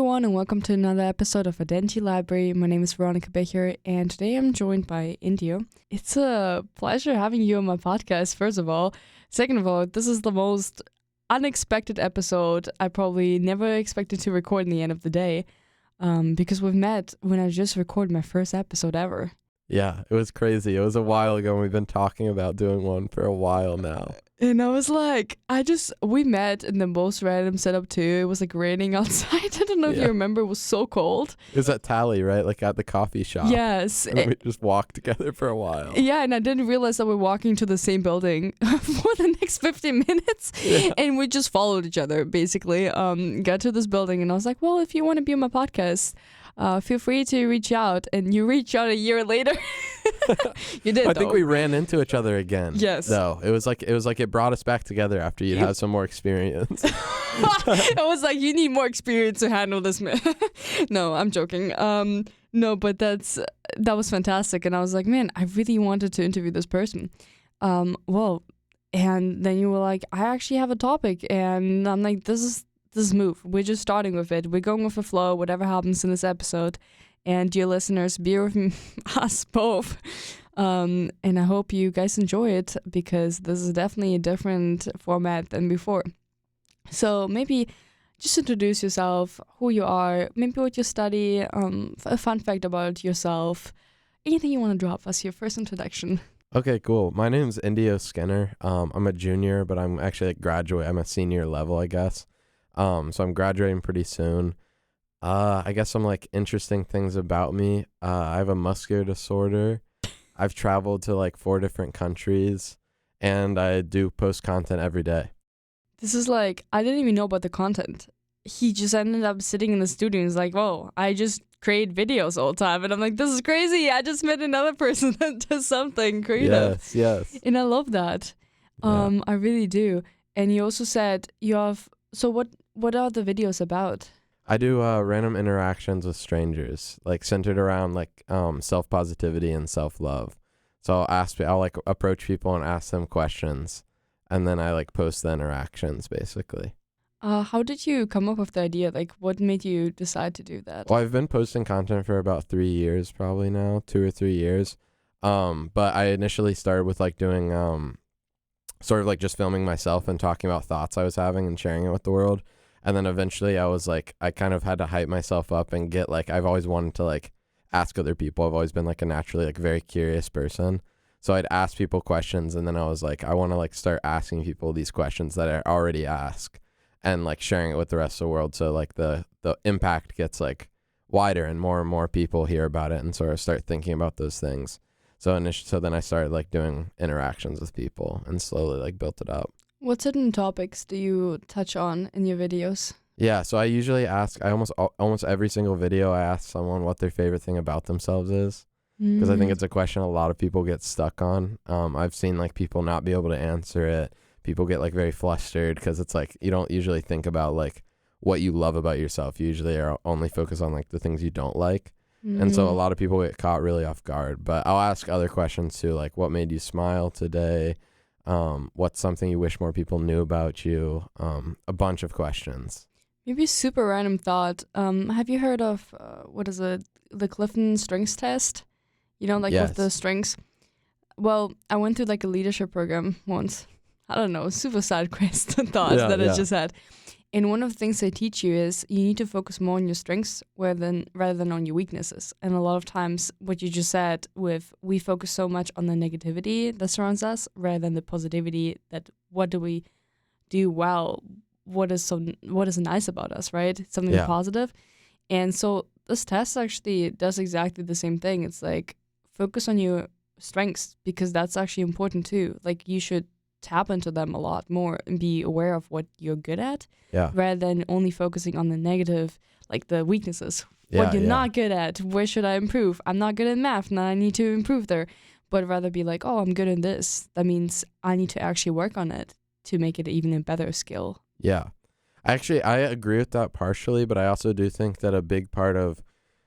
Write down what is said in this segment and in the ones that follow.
everyone, and welcome to another episode of Identity Library. My name is Veronica Becher, and today I'm joined by Indio. It's a pleasure having you on my podcast, first of all. Second of all, this is the most unexpected episode I probably never expected to record in the end of the day, because we've met when I just recorded my first episode ever. Yeah, it was crazy. It was a while ago, and we've been talking about doing one for a while now. And I was like, we met in the most random setup too. It was like raining outside. I don't know if you remember, it was so cold. It was at Tally, right? Like at the coffee shop. Yes. And we just walked together for a while. Yeah, and I didn't realize that we're walking to the same building for the next 15 minutes. Yeah. And we just followed each other, basically. Got to this building, and I was like, well, if you want to be on my podcast, feel free to reach out. And you reached out a year later. You did. I think we ran into each other again. Yes. Though it was like it brought us back together after you'd had some more experience. I was like, you need more experience to handle this. No, I'm joking. No, but that was fantastic, and I was like, man, I really wanted to interview this person. Well, and then you were like, I actually have a topic, and I'm like, this is move. We're just starting with it. We're going with the flow. Whatever happens in this episode. And dear listeners, bear with us both. And I hope you guys enjoy it, because this is definitely a different format than before. So maybe just introduce yourself, who you are, maybe what you study, a fun fact about yourself, anything you want to drop as your first introduction. Okay, cool. My name's Indio Skinner. I'm a junior, but I'm actually I'm a senior level, I guess. So I'm graduating pretty soon. I guess some like interesting things about me. I have a muscular disorder. I've traveled to like 4 different countries, and I do post content every day. This is like, I didn't even know about the content. He just ended up sitting in the studio and he's like, whoa, I just create videos all the time. And I'm like, this is crazy. I just met another person that does something creative. Yes. And I love that. I really do. And you also said you have, so what are the videos about? I do random interactions with strangers, like centered around like self-positivity and self-love. So I'll like approach people and ask them questions, and then I like post the interactions basically. How did you come up with the idea? Like, what made you decide to do that? Well, I've been posting content for about 3 years, probably now, 2 or 3 years. But I initially started with like doing sort of like just filming myself and talking about thoughts I was having and sharing it with the world. And then eventually I was like, I kind of had to hype myself up and get like, I've always wanted to like ask other people. I've always been like a naturally like very curious person. So I'd ask people questions, and then I was like, I want to like start asking people these questions that I already ask and like sharing it with the rest of the world. So like the impact gets like wider and more people hear about it and sort of start thinking about those things. So then I started like doing interactions with people and slowly like built it up. What certain topics do you touch on in your videos? Yeah, so I usually almost every single video I ask someone what their favorite thing about themselves is, because I think it's a question a lot of people get stuck on. I've seen like people not be able to answer it. People get like very flustered because it's like you don't usually think about like what you love about yourself. You usually are only focused on like the things you don't like. And so a lot of people get caught really off guard. But I'll ask other questions too, like what made you smile today? What's something you wish more people knew about you? A bunch of questions. Maybe a super random thought. Have you heard of, the Clifton Strengths Test? You know, like Yes. with the strengths. Well, I went through like a leadership program once. I don't know, super side quest thoughts I just had. And one of the things they teach you is you need to focus more on your strengths rather than on your weaknesses. And a lot of times what you just said we focus so much on the negativity that surrounds us rather than the positivity that what do we do well, what is nice about us, right? Something positive. And so this test actually does exactly the same thing. It's like focus on your strengths, because that's actually important too. Like you should tap into them a lot more and be aware of what you're good at rather than only focusing on the negative, like the weaknesses, what you're not good at, where should I improve? I'm not good at math, now I need to improve there. But rather be like, oh, I'm good in this. That means I need to actually work on it to make it even a better skill. Yeah. Actually, I agree with that partially, but I also do think that a big part of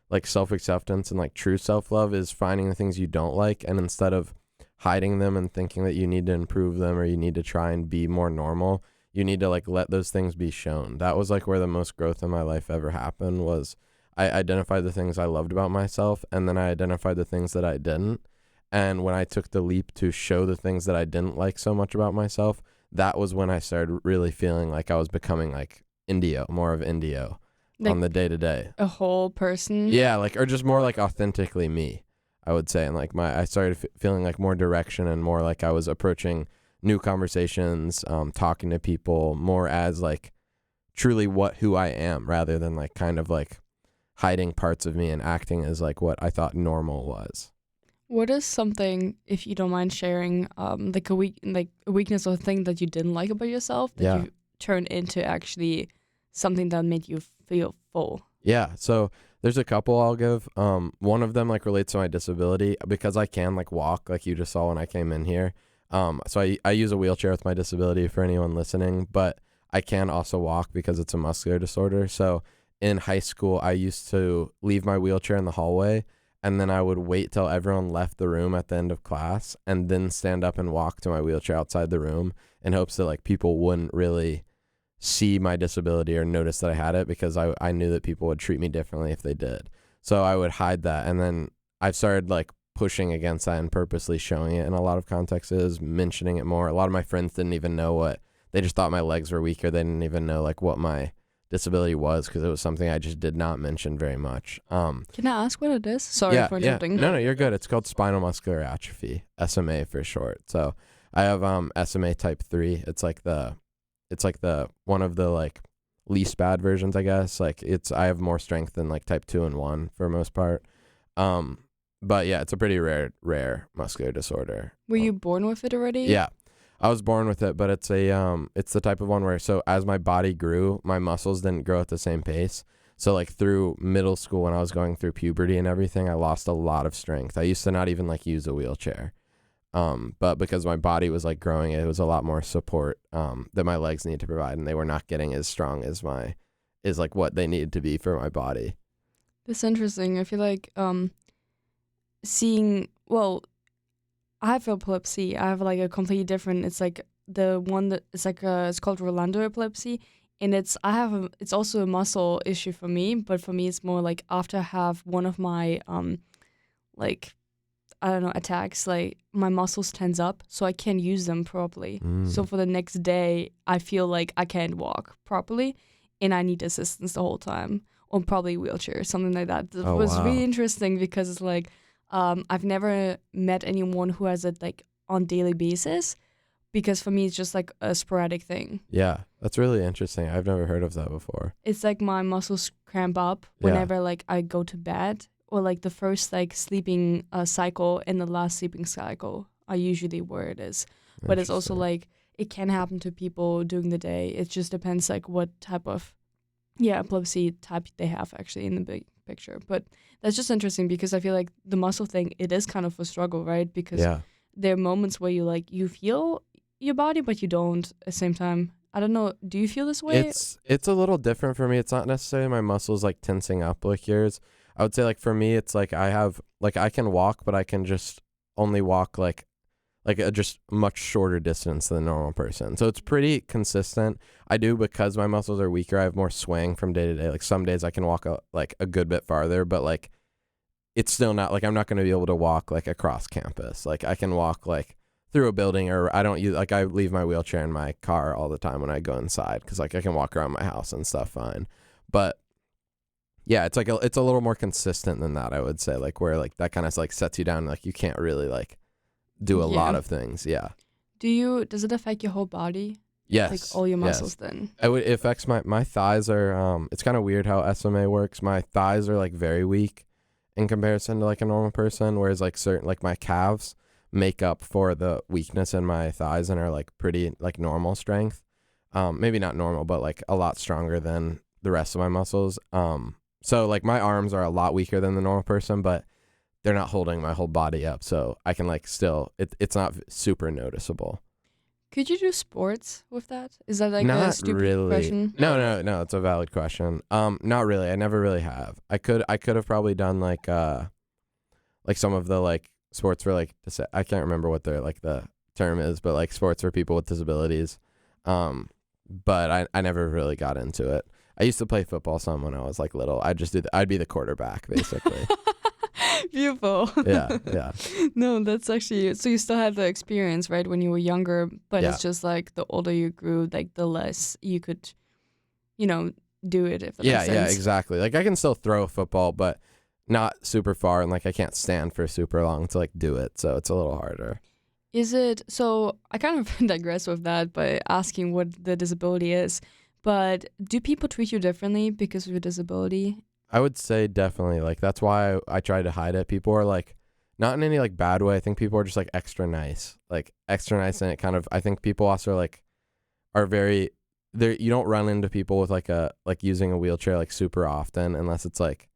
like self-acceptance and like true self-love is finding the things you don't like, and instead of hiding them and thinking that you need to improve them or you need to try and be more normal, you need to like let those things be shown. That was like where the most growth in my life ever happened. Was I identified the things I loved about myself, and then I identified the things that I didn't. And when I took the leap to show the things that I didn't like so much about myself, that was when I started really feeling like I was becoming like Indio, more of Indio, like on the day to day. A whole person. Yeah, like, or just more like authentically me, I would say. And like I started feeling like more direction, and more like I was approaching new conversations, talking to people more as like truly who I am, rather than like kind of like hiding parts of me and acting as like what I thought normal was. What is something, if you don't mind sharing, like a weakness or thing that you didn't like about yourself that you turned into actually something that made you feel full? Yeah, so there's a couple I'll give. One of them like relates to my disability, because I can like walk, like you just saw when I came in here. So I use a wheelchair with my disability for anyone listening, but I can also walk because it's a muscular disorder. So in high school, I used to leave my wheelchair in the hallway, and then I would wait till everyone left the room at the end of class, and then stand up and walk to my wheelchair outside the room, in hopes that like people wouldn't really see my disability or notice that I had it, because I knew that people would treat me differently if they did. So I would hide that. And then I've started like pushing against that and purposely showing it in a lot of contexts, mentioning it more. A lot of my friends didn't even know they just thought my legs were weaker. They didn't even know like what my disability was, because it was something I just did not mention very much. Can I ask what it is? Sorry for interrupting. No, you're good. It's called spinal muscular atrophy, SMA for short. So I have SMA type 3. It's like the one of the like least bad versions, I guess. Like I have more strength than like type 2 and 1 for most part. But yeah, it's a pretty rare muscular disorder. Were you born with it already? Yeah. I was born with it, but it's the type of one where, so as my body grew, my muscles didn't grow at the same pace. So like through middle school, when I was going through puberty and everything, I lost a lot of strength. I used to not even like use a wheelchair. But because my body was like growing, it was a lot more support that my legs need to provide, and they were not getting as strong as like what they needed to be for my body. That's interesting. I feel like I have epilepsy. I have like a completely different. It's like the one that it's like it's called Rolando epilepsy, and it's also a muscle issue for me. But for me, it's more like after I have one of my like I don't know attacks, like my muscles tense up, so I can't use them properly. So for the next day, I feel like I can't walk properly, and I need assistance the whole time, or probably a wheelchair, something like that. It was really interesting because it's like. I've never met anyone who has it like on daily basis, because for me it's just like a sporadic thing. Yeah, that's really interesting. I've never heard of that before. It's like my muscles cramp up whenever like I go to bed, or like the first like sleeping cycle and the last sleeping cycle are usually where it is. But it's also like it can happen to people during the day. It just depends like what type of epilepsy type they have actually in the big picture. But that's just interesting, because I feel like the muscle thing, it is kind of a struggle, right? Because there are moments where you feel your body, but you don't at the same time. I don't know. Do you feel this way? It's a little different for me. It's not necessarily my muscles like tensing up like yours. I would say like for me, it's like I can walk, but I can just only walk like a just much shorter distance than a normal person. So it's pretty consistent. I do, because my muscles are weaker, I have more swaying from day to day. Like some days I can walk a good bit farther, but like it's still not like I'm not going to be able to walk like across campus. Like I can walk like through a building, or I leave my wheelchair in my car all the time when I go inside, because like I can walk around my house and stuff fine. But yeah, it's like it's a little more consistent than that, I would say, like where like that kind of like sets you down, like you can't really like do a lot of things. Does it affect your whole body? Yes. Like all your muscles then? It affects my thighs are it's kind of weird how SMA works. My thighs are like very weak in comparison to like a normal person, whereas like certain like my calves make up for the weakness in my thighs and are like pretty like normal strength. Maybe not normal, but like a lot stronger than the rest of my muscles. So like my arms are a lot weaker than the normal person, but they're not holding my whole body up, so I can like still, it's not super noticeable. Could you do sports with that? Is that like not a stupid really. question? No, it's a valid question. Not really. I never really have. I could have probably done like some of the like sports for like, I can't remember what the term is, but like sports for people with disabilities. but I never really got into it. I used to play football some when I was like little. I'd be the quarterback basically. Beautiful. Yeah. No, that's actually, so you still had the experience, right, when you were younger, but it's just like the older you grew, like the less you could, do it, if that makes sense. Yeah, exactly. Like I can still throw a football, but not super far, and like I can't stand for super long to like do it, so it's a little harder. Is it, so I kind of digress with that by asking what the disability is, but do people treat you differently because of your disability? I would say definitely. Like that's why I try to hide it. People are like, not in any like bad way. I think people are just like extra nice, and it kind of. I think people also like are very. There, you don't run into people with like using a wheelchair like super often unless it's like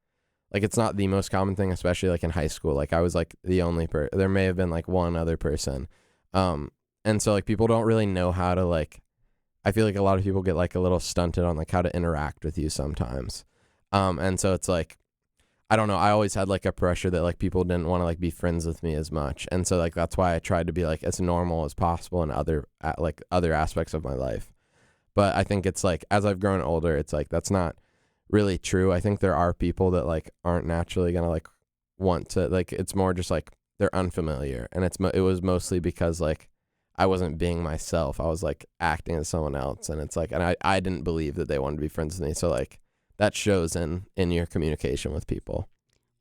it's not the most common thing, especially like in high school. Like I was like the only there may have been like one other person, and so like people don't really know how to like. I feel like a lot of people get like a little stunted on like how to interact with you sometimes. And so it's like, I don't know. I always had like a pressure that like people didn't want to like be friends with me as much. And so like, that's why I tried to be like as normal as possible in other aspects of my life. But I think it's like, as I've grown older, it's like, that's not really true. I think there are people that like aren't naturally going to like want to, like, it's more just like they're unfamiliar. And it was mostly because like I wasn't being myself. I was like acting as someone else. And it's like, and I didn't believe that they wanted to be friends with me. So like, that shows in your communication with people.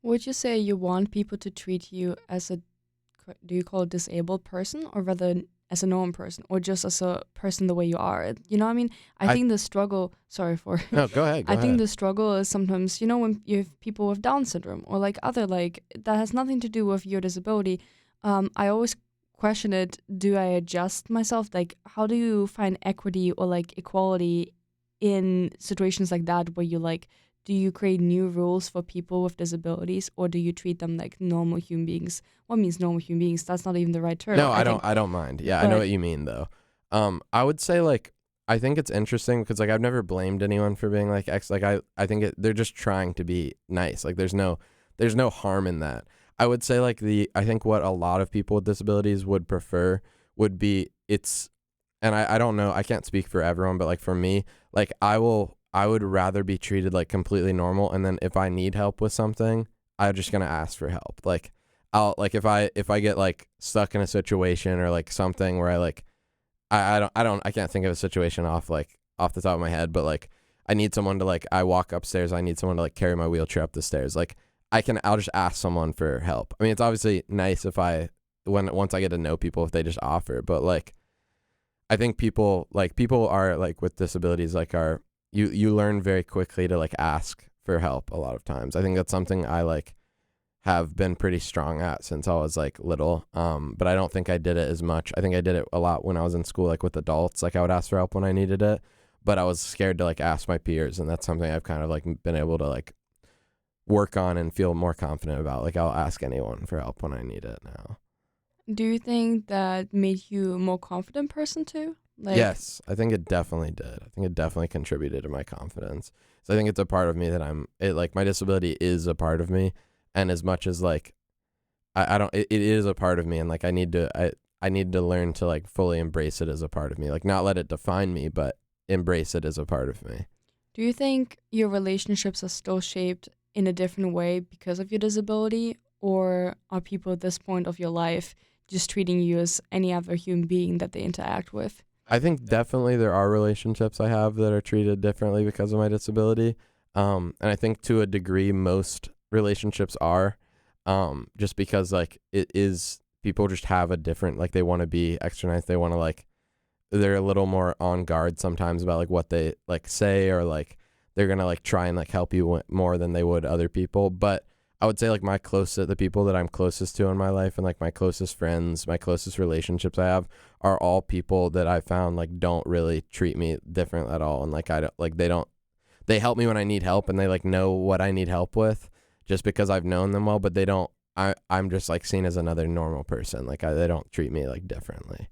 Would you say you want people to treat you as do you call it disabled person, or rather as a normal person, or just as a person the way you are? You know what I mean? I think the struggle, sorry for... No, go ahead. I think the struggle is sometimes, when you have people with Down syndrome or like other, like, that has nothing to do with your disability. I always question it, do I adjust myself? Like, how do you find equity or like equality in situations like that, where you like, do you create new rules for people with disabilities, or do you treat them like normal human beings? What means normal human beings? That's not even the right term. No, I don't mind. Yeah, I know what you mean though. I would say like, I think it's interesting because like I've never blamed anyone for being like X. Like I think they're just trying to be nice. Like there's no harm in that. I would say like I think what a lot of people with disabilities would prefer would be and I don't know, I can't speak for everyone, but like for me, like I would rather be treated like completely normal, and then if I need help with something, I'm just gonna ask for help. Like I'll like if I get like stuck in a situation or like something where I like I can't think of a situation off the top of my head, but like I need someone to like, I walk upstairs, I need someone to like carry my wheelchair up the stairs. Like I'll just ask someone for help. I mean, it's obviously nice if once I get to know people, if they just offer, but like I think people are like with disabilities, like you learn very quickly to like ask for help a lot of times. I think that's something I like have been pretty strong at since I was like little. But I don't think I did it as much. I think I did it a lot when I was in school, like with adults. Like I would ask for help when I needed it, but I was scared to like ask my peers, and that's something I've kind of like been able to like work on and feel more confident about. Like I'll ask anyone for help when I need it now. Do you think that made you a more confident person too? Like, yes, I think it definitely did. I think it definitely contributed to my confidence. So I think it's a part of me that like my disability is a part of me. And as much as like, it is a part of me, and like I need to learn to like fully embrace it as a part of me. Like not let it define me, but embrace it as a part of me. Do you think your relationships are still shaped in a different way because of your disability, or are people at this point of your life just treating you as any other human being that they interact with? I think definitely there are relationships I have that are treated differently because of my disability. And I think to a degree, most relationships are, just because like it is, people just have a different, like they want to be extra nice. They want to like, they're a little more on guard sometimes about like what they like say, or like they're going to like try and like help you more than they would other people. But I would say like the people that I'm closest to in my life, and like my closest friends, my closest relationships I have, are all people that I found like don't really treat me different at all. And like they help me when I need help, and they like know what I need help with just because I've known them well, but they don't, I'm just like seen as another normal person. Like they don't treat me like differently.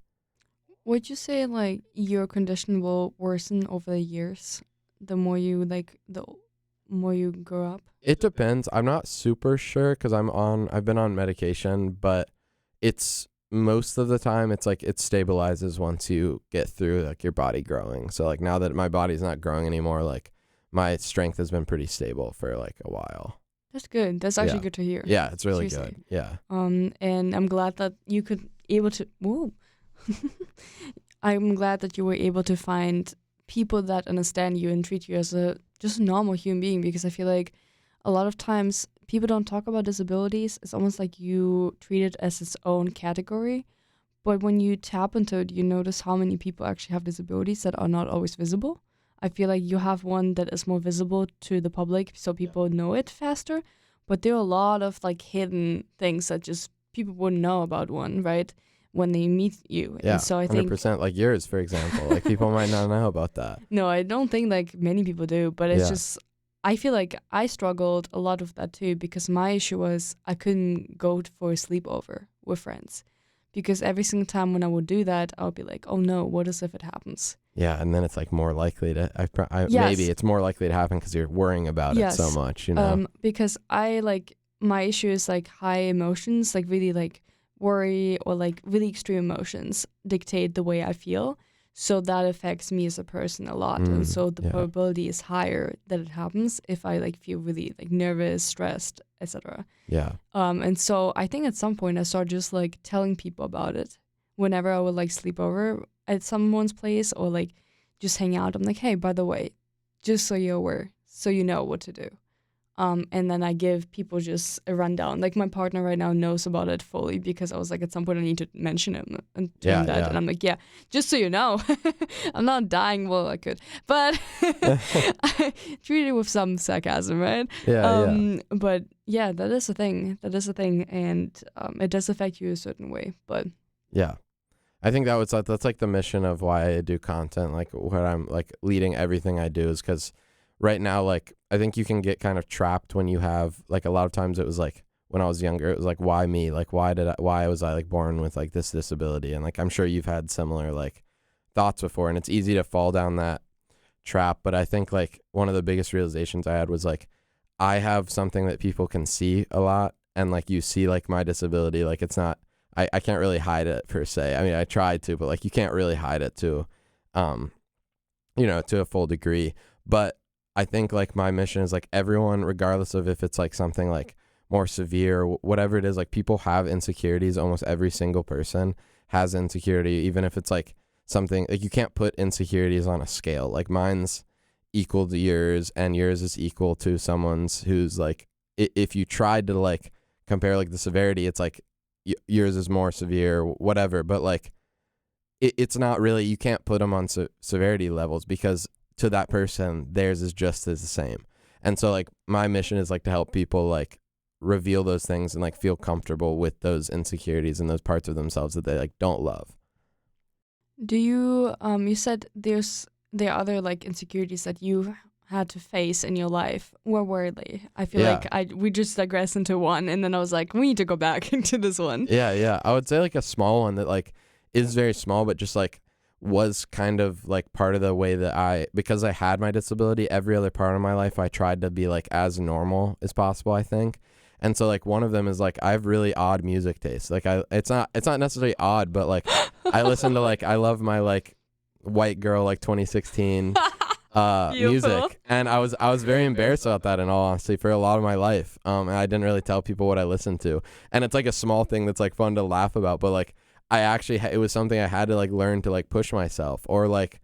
Would you say like your condition will worsen over the years, the more you grow up? It depends. I'm not super sure because I've been on medication, but it's most of the time it's like it stabilizes once you get through like your body growing. So like now that my body's not growing anymore, like my strength has been pretty stable for like a while. That's good. That's actually good to hear. Yeah, it's really Seriously. good. Yeah. And I'm glad that you could able to. Whoa. I'm glad that you were able to find people that understand you and treat you as a just normal human being, because I feel like a lot of times people don't talk about disabilities. It's almost like you treat it as its own category. But when you tap into it, you notice how many people actually have disabilities that are not always visible. I feel like you have one that is more visible to the public, so people know it faster. But there are a lot of like hidden things that just people wouldn't know about one, right? When they meet you. Yeah, and so I think 100%, like yours, for example. Like people might not know about that. No, I don't think like many people do, but it's just, I feel like I struggled a lot with that too, because my issue was I couldn't go for a sleepover with friends, because every single time when I would do that, I would be like, oh no, what if it happens? Yeah, and then it's like more likely to, Yes. maybe it's more likely to happen because you're worrying about it so much, you know? Because I like, my issue is like high emotions, like really like worry or like really extreme emotions dictate the way I feel. So that affects me as a person a lot. And so the probability is higher that it happens if I like feel really like nervous, stressed, etc. Yeah. And so I think at some point I started just like telling people about it whenever I would like sleep over at someone's place or like just hang out. I'm like, hey, by the way, just so you're aware, so you know what to do. And then I give people just a rundown. Like my partner right now knows about it fully, because I was like, at some point I need to mention him and tell him that. Yeah. And I'm like, yeah, just so you know, I'm not dying. Well, I could, but I treat it with some sarcasm, right? Yeah. But yeah, that is a thing. And it does affect you a certain way. But yeah, I think that's like the mission of why I do content. Like what I'm like leading everything I do is because right now, like, I think you can get kind of trapped when you have, like, a lot of times it was, like, when I was younger, it was, like, why me? Like, why was I, like, born with, like, this disability? And, like, I'm sure you've had similar, like, thoughts before, and it's easy to fall down that trap. But I think, like, one of the biggest realizations I had was, like, I have something that people can see a lot, and, like, you see, like, my disability, like, it's not, I can't really hide it, per se. I mean, I tried to, but, like, you can't really hide it to, you know, to a full degree. But I think like my mission is like everyone, regardless of if it's like something like more severe, whatever it is, like people have insecurities. Almost every single person has insecurity, even if it's like something like you can't put insecurities on a scale. Like mine's equal to yours and yours is equal to someone's who's like, if you tried to like compare like the severity, it's like yours is more severe, whatever. But like it's not really, you can't put them on severity levels because to that person, theirs is just as the same. And so like my mission is like to help people like reveal those things and like feel comfortable with those insecurities and those parts of themselves that they like don't love. Do you you said there are other like insecurities that you had to face in your life. Where were they? I feel like we just digressed into one, and then I was like, we need to go back into this one. Yeah. I would say like a small one that like is very small, but just like was kind of like part of the way that because I had my disability, every other part of my life I tried to be like as normal as possible, I think. And so like one of them is like I have really odd music taste. Like it's not necessarily odd, but like I listen to like I love my like white girl like 2016 music, and I was very embarrassed about that in all honesty for a lot of my life. And I didn't really tell people what I listened to. And it's like a small thing that's like fun to laugh about, but like I actually, it was something I had to like learn to like push myself, or like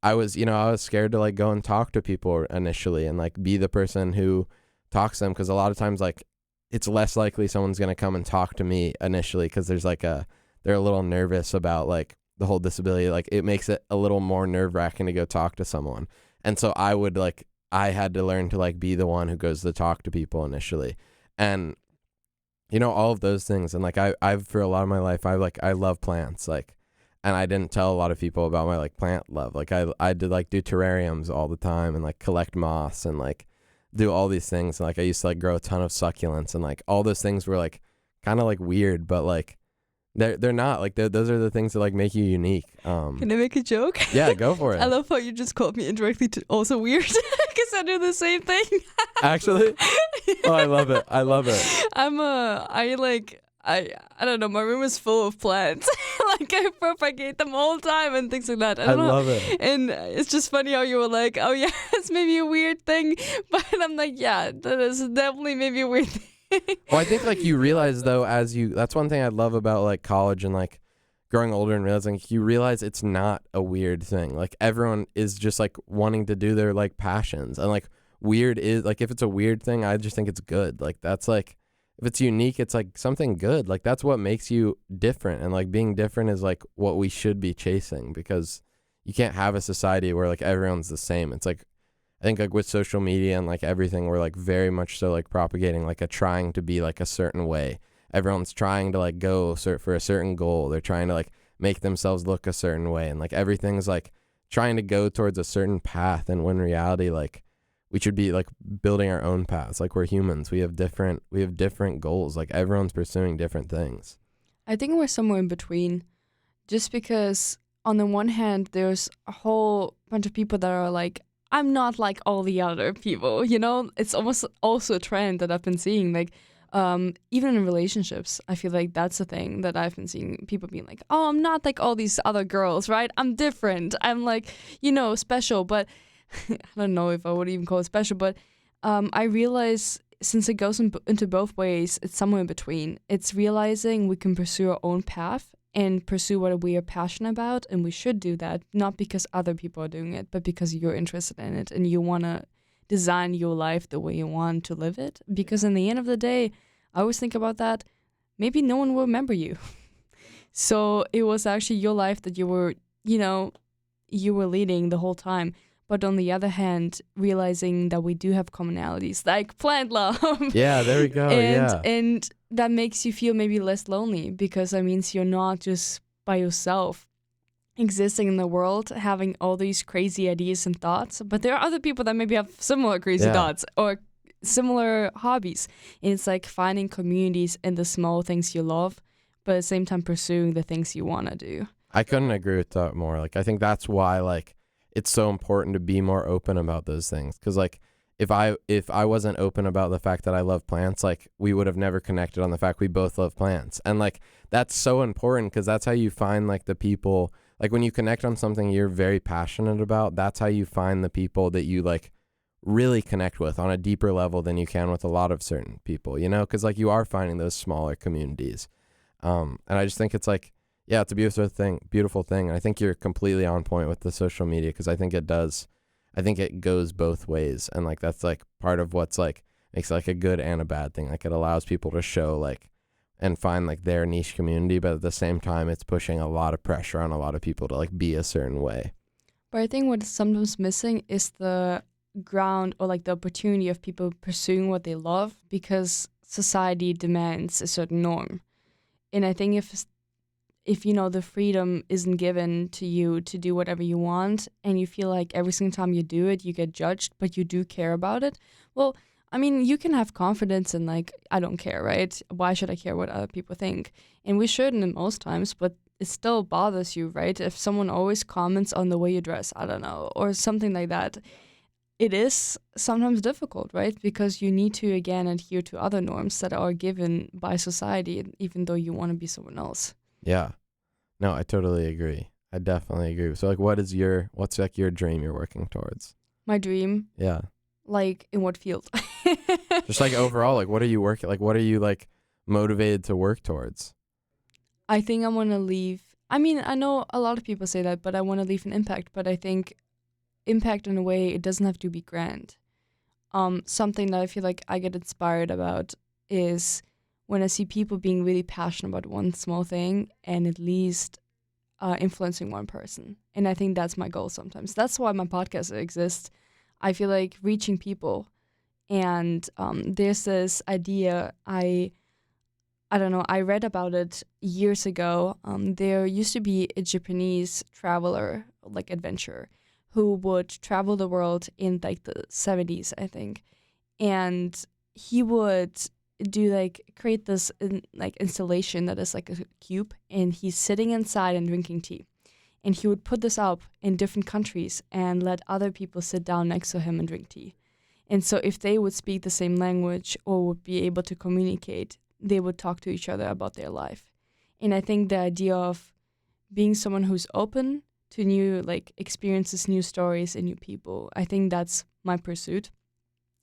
I was scared to like go and talk to people initially and like be the person who talks to them. Cause a lot of times like it's less likely someone's going to come and talk to me initially. Cause there's like they're a little nervous about like the whole disability. Like it makes it a little more nerve wracking to go talk to someone. And so I had to learn to like be the one who goes to talk to people initially. And you know, all of those things. And like I've for a lot of my life, I love plants, like, and I didn't tell a lot of people about my like plant love. Like I did like do terrariums all the time and like collect moss and like do all these things. And like I used to like grow a ton of succulents, and like all those things were like kind of like weird, but like they're not like those are the things that like make you unique. Can I make a joke? Yeah, go for it. I love how you just called me indirectly to also weird, because I do the same thing. Actually? Oh, I love it. I don't know, my room is full of plants. Like I propagate them all the time and things like that. I don't know. love it. And it's just funny how you were like, oh yeah, it's maybe a weird thing. But I'm like, yeah, that is definitely maybe a weird thing. Well, I think like you realize though, that's one thing I love about like college and like growing older and realizing you realize it's not a weird thing. Like everyone is just like wanting to do their like passions, and like weird is like, if it's a weird thing, I just think it's good. Like that's like, if it's unique, it's like something good. Like that's what makes you different, and like being different is like what we should be chasing, because you can't have a society where like everyone's the same. It's like, I think like with social media and like everything, we're like very much so like propagating like a trying to be like a certain way. Everyone's trying to like go for a certain goal. They're trying to like make themselves look a certain way, and like everything's like trying to go towards a certain path. And when in reality, like we should be like building our own paths. Like we're humans. We have different goals. Like everyone's pursuing different things. I think we're somewhere in between, just because on the one hand, there's a whole bunch of people that are like, I'm not like all the other people, you know? It's almost also a trend that I've been seeing, like, even in relationships, I feel like that's a thing that I've been seeing, people being like, oh, I'm not like all these other girls, right? I'm different. I'm like, you know, special, but I don't know if I would even call it special, but I realize since it goes into both ways, it's somewhere in between. It's realizing we can pursue our own path and pursue what we are passionate about, and we should do that, not because other people are doing it, but because you're interested in it and you want to design your life the way you want to live it. Because in the end of the day, I always think about that, maybe no one will remember you. So it was actually your life that you were, you know, you were leading the whole time. But on the other hand, realizing that we do have commonalities, like plant love. Yeah, there we go. And that makes you feel maybe less lonely, because that means you're not just by yourself existing in the world, having all these crazy ideas and thoughts. But there are other people that maybe have similar crazy thoughts or similar hobbies. And it's like finding communities in the small things you love, but at the same time pursuing the things you want to do. I couldn't agree with that more. Like, I think that's why, like, it's so important to be more open about those things. Because, like, if I wasn't open about the fact that I love plants, like, we would have never connected on the fact we both love plants. And, like, that's so important, because that's how you find, like, the people, like, when you connect on something you're very passionate about, that's how you find the people that you, like, really connect with on a deeper level than you can with a lot of certain people, you know? Because, like, you are finding those smaller communities. And I just think it's, like, yeah, it's a beautiful thing. And I think you're completely on point with the social media, because I think it goes both ways. And like, that's like part of what's like, makes like a good and a bad thing. Like it allows people to show like, and find like their niche community, but at the same time, it's pushing a lot of pressure on a lot of people to like be a certain way. But I think what's sometimes missing is the ground or like the opportunity of people pursuing what they love, because society demands a certain norm. And I think if you know the freedom isn't given to you to do whatever you want, and you feel like every single time you do it you get judged, but you do care about it, well, I mean, you can have confidence in like, I don't care, right? Why should I care what other people think? And we shouldn't in most times, but it still bothers you, right? If someone always comments on the way you dress, I don't know, or something like that, it is sometimes difficult, right? Because you need to again adhere to other norms that are given by society, even though you want to be someone else. Yeah. No, I totally agree. I definitely agree. So like, what's like your dream you're working towards? My dream? Yeah. Like in what field? Just like overall, like what are you working, like what are you like motivated to work towards? I think I want to leave. I mean, I know a lot of people say that, but I want to leave an impact. But I think impact in a way, it doesn't have to be grand. Something that I feel like I get inspired about is when I see people being really passionate about one small thing and at least influencing one person. And I think that's my goal sometimes. That's why my podcast exists. I feel like reaching people. And there's this idea, I don't know, I read about it years ago. There used to be a Japanese traveler, like adventurer, who would travel the world in like the 70s, I think. And he would create this installation that is like a cube, and he's sitting inside and drinking tea. And he would put this up in different countries and let other people sit down next to him and drink tea. And so if they would speak the same language or would be able to communicate, they would talk to each other about their life. And I think the idea of being someone who's open to new like experiences, new stories, and new people, I think that's my pursuit.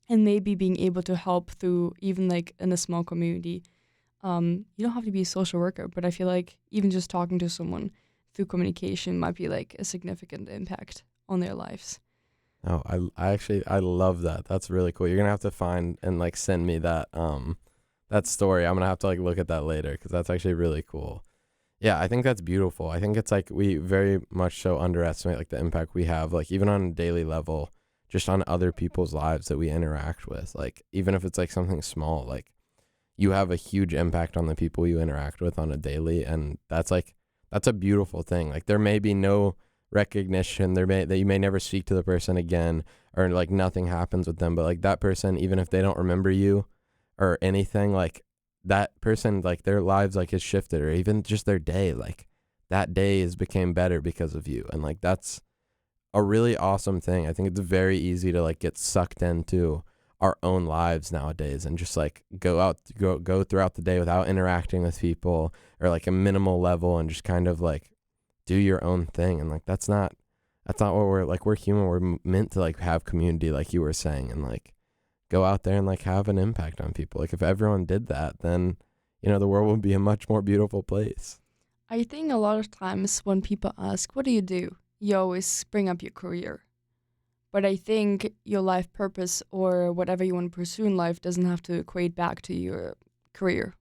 And maybe being able to help through even like in a small community. You don't have to be a social worker, but I feel like even just talking to someone through communication might be like a significant impact on their lives. Oh, I love that. That's really cool. You're gonna have to find and like send me that that story. I'm gonna have to like look at that later because that's actually really cool. Yeah, I think that's beautiful. I think it's like we very much so underestimate like the impact we have, like even on a daily level, just on other people's lives that we interact with. Like even if it's like something small, like you have a huge impact on the people you interact with on a daily, and that's a beautiful thing. Like there may be no recognition, that you may never speak to the person again, or like nothing happens with them, but like that person, even if they don't remember you or anything, like that person, like their lives like has shifted, or even just their day, like that day has became better because of you. And like that's a really awesome thing. I think it's very easy to like get sucked into our own lives nowadays and just like go throughout the day without interacting with people, or like a minimal level, and just kind of like do your own thing. And like that's not what we're human. We're meant to like have community, like you were saying, and like go out there and like have an impact on people. Like if everyone did that, then the world would be a much more beautiful place. I think a lot of times when people ask, what do? You always bring up your career. But I think your life purpose or whatever you want to pursue in life doesn't have to equate back to your career.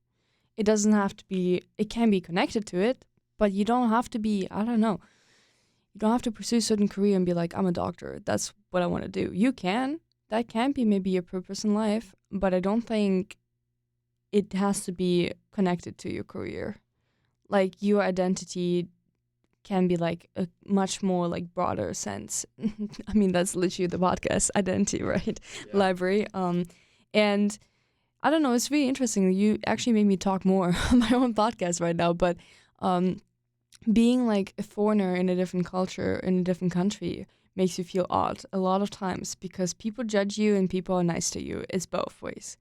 It doesn't have to be, it can be connected to it, but you don't have to be, I don't know, you don't have to pursue a certain career and be like, I'm a doctor. That's what I want to do. You can. That can be maybe your purpose in life, but I don't think it has to be connected to your career. Like your identity can be like a much more like broader sense. I mean, that's literally the podcast identity, right? Yeah. Library. And I don't know, it's really interesting. You actually made me talk more on my own podcast right now, but being like a foreigner in a different culture, in a different country, makes you feel odd a lot of times because people judge you and people are nice to you. It's both ways.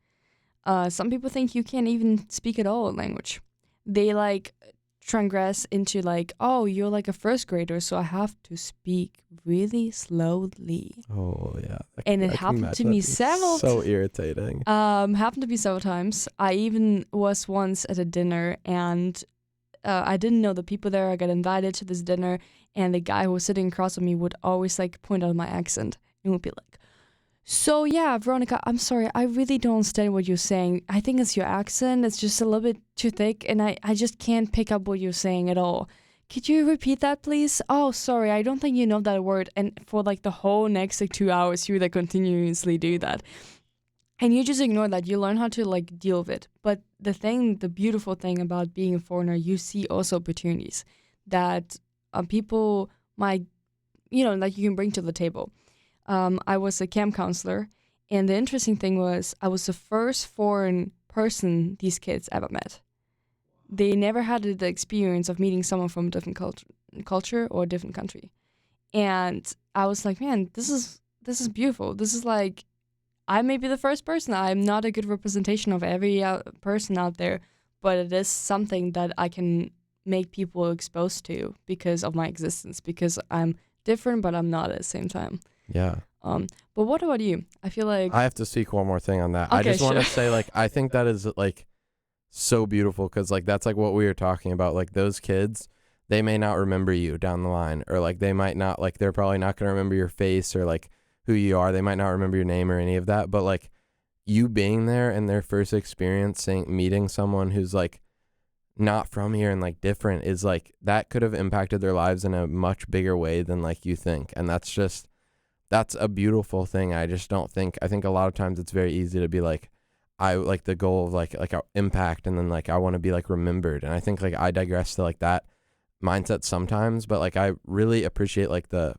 Some people think you can't even speak at all language. They like transgress into like, oh, you're like a first grader, so I have to speak really slowly. Oh yeah. And it happened to me several so irritating. Happened to me several times. I even was once at a dinner and I didn't know the people there. I got invited to this dinner, and the guy who was sitting across from me would always like point out my accent and would be like, so yeah, Veronica, I'm sorry, I really don't understand what you're saying. I think it's your accent. It's just a little bit too thick, and I just can't pick up what you're saying at all. Could you repeat that, please? Oh, sorry, I don't think you know that word. And for like the whole next like 2 hours, you would like continuously do that. And you just ignore that. You learn how to like deal with it. But the beautiful thing about being a foreigner, you see also opportunities that people might, like you can bring to the table. I was a camp counselor, and the interesting thing was I was the first foreign person these kids ever met. They never had the experience of meeting someone from a different culture or a different country. And I was like, man, this is beautiful. This is like, I may be the first person. I'm not a good representation of every person out there, but it is something that I can make people exposed to because of my existence, because I'm different, but I'm not at the same time. Yeah. But what about you? I feel like I have to speak one more thing on that. Okay, I just want to sure. say, like, I think that is like so beautiful because like that's like what we were talking about. Like those kids, they may not remember you down the line, or like they might not, like they're probably not going to remember your face or like who you are. They might not remember your name or any of that, but like you being there and their first experience meeting someone who's like not from here and like different is like that could have impacted their lives in a much bigger way than like you think. And that's a beautiful thing. I think a lot of times it's very easy to be like, I like the goal of like our impact, and then like I want to be like remembered. And I think like I digress to like that mindset sometimes, but like I really appreciate like the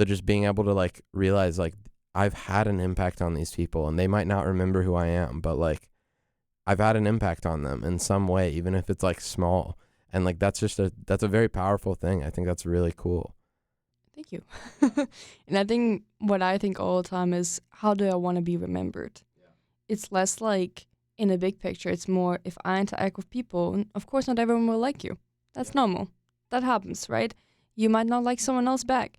just being able to like realize like I've had an impact on these people, and they might not remember who I am, but like I've had an impact on them in some way, even if it's like small. And like that's a very powerful thing. I think that's really cool. Thank you. And I think all the time is, how do I want to be remembered? Yeah. It's less like in a big picture, it's more if I interact with people, of course not everyone will like you. That's normal. That happens, right? You might not like someone else back,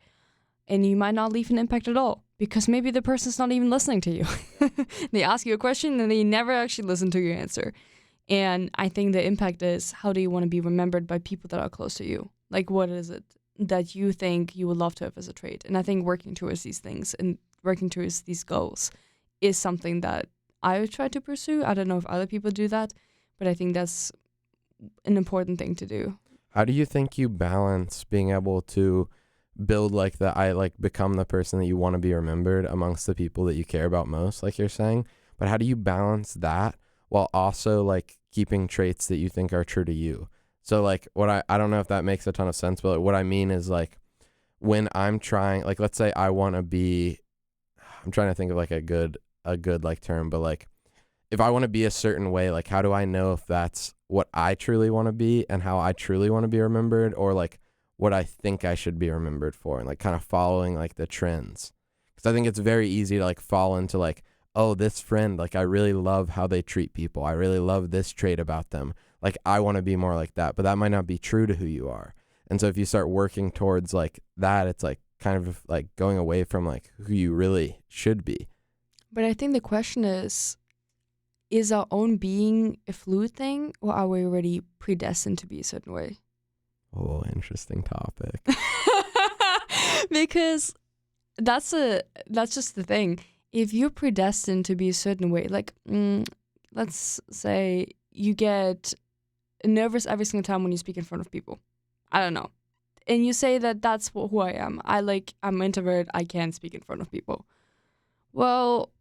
and you might not leave an impact at all because maybe the person's not even listening to you. They ask you a question and they never actually listen to your answer. And I think the impact is, how do you want to be remembered by people that are close to you? Like, what is it that you think you would love to have as a trait? And I think working towards these things and working towards these goals is something that I would try to pursue. I don't know if other people do that, but I think that's an important thing to do. How do you think you balance being able to build like become the person that you want to be remembered amongst the people that you care about most, like you're saying? But how do you balance that while also like keeping traits that you think are true to you? So like I don't know if that makes a ton of sense, but like, what I mean is like when I'm trying, like let's say I want to be, I'm trying to think of like a good like term, but like if I want to be a certain way, like how do I know if that's what I truly want to be and how I truly want to be remembered, or like what I think I should be remembered for, and like kind of following like the trends? Because I think it's very easy to like fall into like, oh, this friend, like I really love how they treat people. I really love this trait about them. Like I want to be more like that, but that might not be true to who you are. And so if you start working towards like that, it's like kind of like going away from like who you really should be. But I think the question is our own being a fluid thing, or are we already predestined to be a certain way? Oh, interesting topic. Because that's just the thing. If you're predestined to be a certain way, like let's say you get nervous every single time when you speak in front of people. I don't know. And you say that that's who I am. I'm introvert. I can't speak in front of people. Well,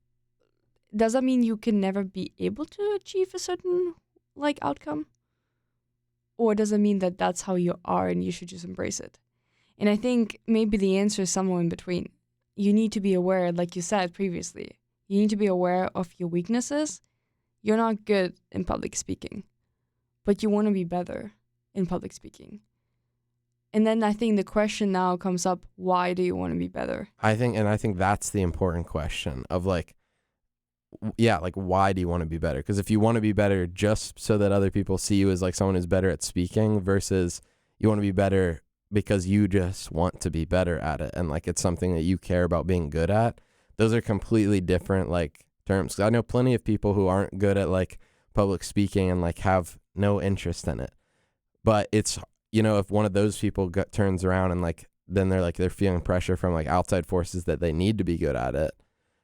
does that mean you can never be able to achieve a certain like outcome? Or does it mean that that's how you are and you should just embrace it? And I think maybe the answer is somewhere in between. You need to be aware, like you said previously, you need to be aware of your weaknesses. You're not good in public speaking, but you want to be better in public speaking. And then I think the question now comes up, why do you want to be better? I think that's the important question of like, yeah, like why do you want to be better? Because if you want to be better just so that other people see you as like someone who's better at speaking versus you want to be better because you just want to be better at it and like it's something that you care about being good at, those are completely different like terms. 'Cause I know plenty of people who aren't good at like public speaking and like have no interest in it. But it's, you know, if one of those people turns around and like then they're feeling pressure from like outside forces that they need to be good at it.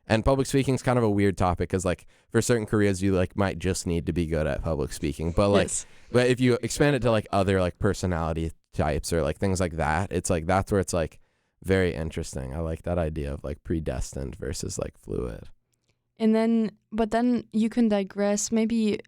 And public speaking is kind of a weird topic because like for certain careers you like might just need to be good at public speaking, but like yes. But if you expand it to like other like personality types or like things like that, it's like that's where it's like very interesting. I like that idea of like predestined versus like fluid. And then, but then you can digress. Maybe,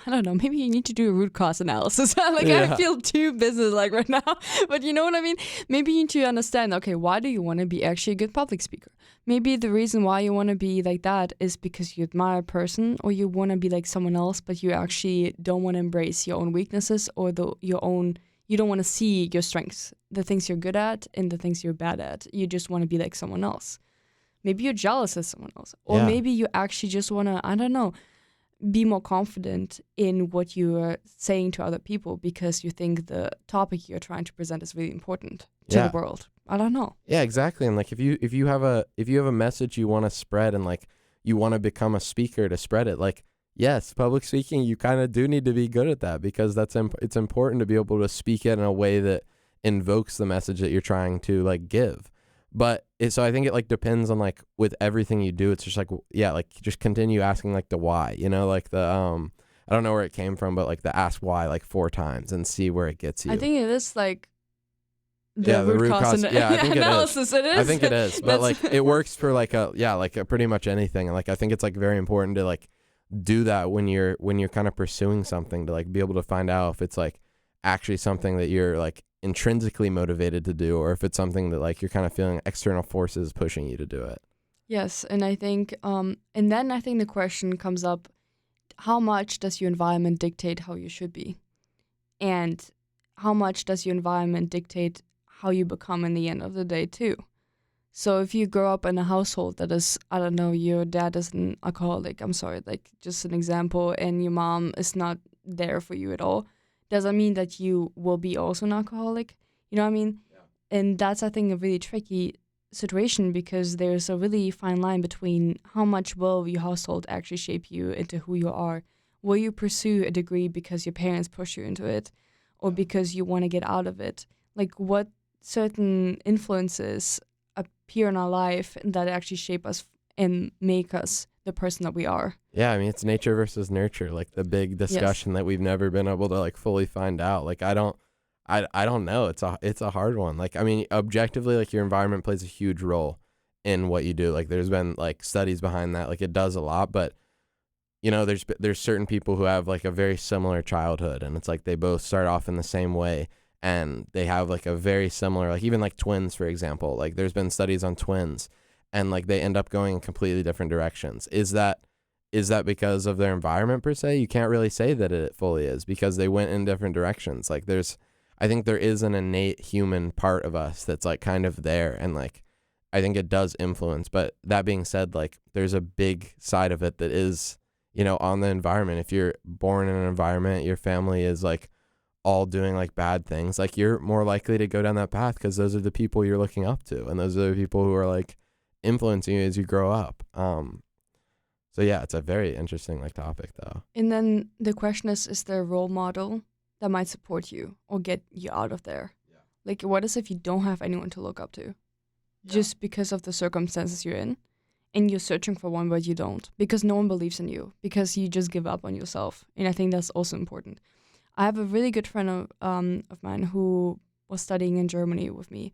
I don't know, maybe you need to do a root cause analysis. I feel too business-like right now, but you know what I mean? Maybe you need to understand, okay, why do you want to be actually a good public speaker? Maybe the reason why you want to be like that is because you admire a person or you want to be like someone else, but you actually don't want to embrace your own weaknesses or you don't want to see your strengths, the things you're good at and the things you're bad at. You just want to be like someone else. Maybe you're jealous of someone else. Or maybe you actually just want to, I don't know, be more confident in what you are saying to other people because you think the topic you're trying to present is really important to the world. I don't know. Yeah, exactly. And like if you have a message you want to spread and like you want to become a speaker to spread it, like yes, public speaking, you kind of do need to be good at that because it's important to be able to speak it in a way that invokes the message that you're trying to like give. But so I think it like depends on like with everything you do, it's just like, yeah, like just continue asking like the why, you know, like the, I don't know where it came from, but like the ask why like 4 times and see where it gets you. I think it is like the root cause I think analysis. It is. I think it is, but like it works for like pretty much anything. And like, I think it's like very important to like do that when you're kind of pursuing something to like be able to find out if it's like actually something that you're like intrinsically motivated to do or if it's something that like you're kind of feeling external forces pushing you to do it. Yes, and I think and then I think the question comes up, how much does your environment dictate how you should be? And how much does your environment dictate how you become in the end of the day too? So if you grow up in a household that is, I don't know, your dad is an alcoholic, I'm sorry, like just an example, and your mom is not there for you at all, doesn't mean that you will be also an alcoholic. You know what I mean? Yeah. And that's, I think, a really tricky situation, because there's a really fine line between how much will your household actually shape you into who you are. Will you pursue a degree because your parents push you into it, or because you want to get out of it? Like, what certain influences appear in our life that actually shape us and make us the person that we are. Yeah, I mean, it's nature versus nurture, like the big discussion that we've never been able to like fully find out. Like, I don't know. It's a hard one. Like, I mean, objectively, like your environment plays a huge role in what you do. Like, there's been like studies behind that. Like, it does a lot, but you know, there's certain people who have like a very similar childhood, and it's like they both start off in the same way, and they have like a very similar, like even like twins, for example. Like, there's been studies on twins, and like they end up going in completely different directions. Is that because of their environment per se? You can't really say that it fully is, because they went in different directions. Like, I think there is an innate human part of us that's like kind of there, and like I think it does influence. But that being said, like there's a big side of it that is, you know, on the environment. If you're born in an environment, your family is like all doing like bad things, like you're more likely to go down that path, because those are the people you're looking up to, and those are the people who are like influencing you as you grow up. So yeah, it's a very interesting like topic though. And then the question is there a role model that might support you or get you out of there? Yeah. Like, what is if you don't have anyone to look up to, just because of the circumstances you're in, and you're searching for one but you don't, because no one believes in you, because you just give up on yourself. And I think that's also important. I have a really good friend of mine who was studying in Germany with me,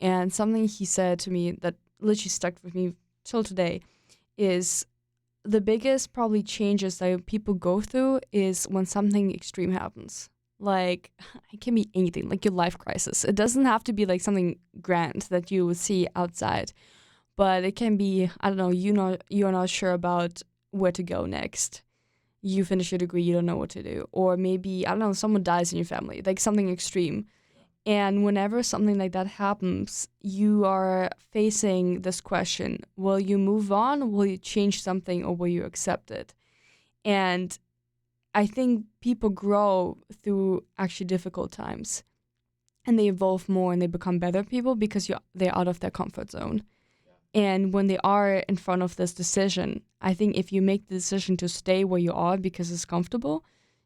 and something he said to me that literally stuck with me till today is the biggest probably changes that people go through is when something extreme happens. Like, it can be anything, like your life crisis. It doesn't have to be like something grand that you would see outside, but it can be, I don't know, you're not sure about where to go next. You finish your degree, you don't know what to do. Or maybe, I don't know, someone dies in your family, like something extreme. And whenever something like that happens, you are facing this question: will you move on? Will you change something? Or will you accept it? And I think people grow through actually difficult times, and they evolve more and they become better people because they're out of their comfort zone. And when they are in front of this decision, I think if you make the decision to stay where you are because it's comfortable,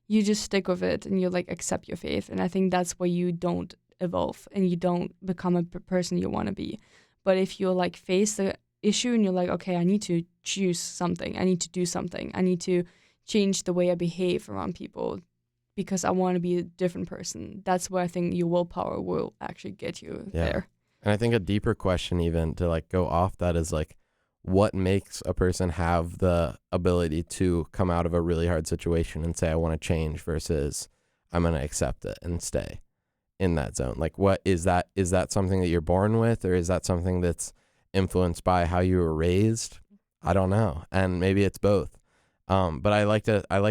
you just stick with it and you like accept your fate. And I think that's where you don't evolve and you don't become a person you want to be. But if you like face the issue and you're like, okay, I need to choose something, I need to do something, I need to change the way I behave around people because I want to be a different person, that's where I think your willpower will actually get you there. And I think a deeper question even to like go off that is like, what makes a person have the ability to come out of a really hard situation and say, I want to change, versus I'm going to accept it and stay in that zone? Like, what is that? Is that something that you're born with, or is that something that's influenced by how you were raised? I don't know. And maybe it's both. But I like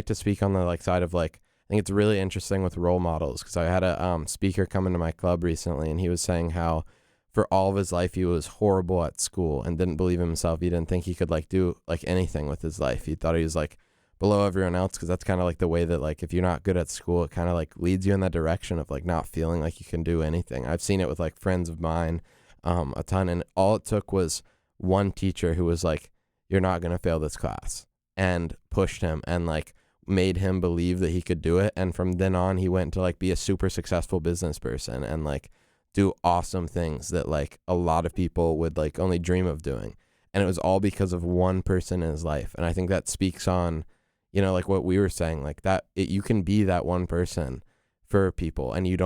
to speak on the like side of like, I think it's really interesting with role models, because I had a speaker come into my club recently, and he was saying how for all of his life he was horrible at school and didn't believe in himself. He didn't think he could like do like anything with his life. He thought he was like below everyone else, because that's kind of like the way that like if you're not good at school, it kind of like leads you in that direction of like not feeling like you can do anything. I've seen it with like friends of mine a ton, and all it took was one teacher who was like, you're not going to fail this class, and pushed him and like made him believe that he could do it. And from then on, he went to like be a super successful business person and like do awesome things that like a lot of people would like only dream of doing. And it was all because of one person in his life. And I think that speaks on, you know, like what we were saying, like that you can be that one person for people, and you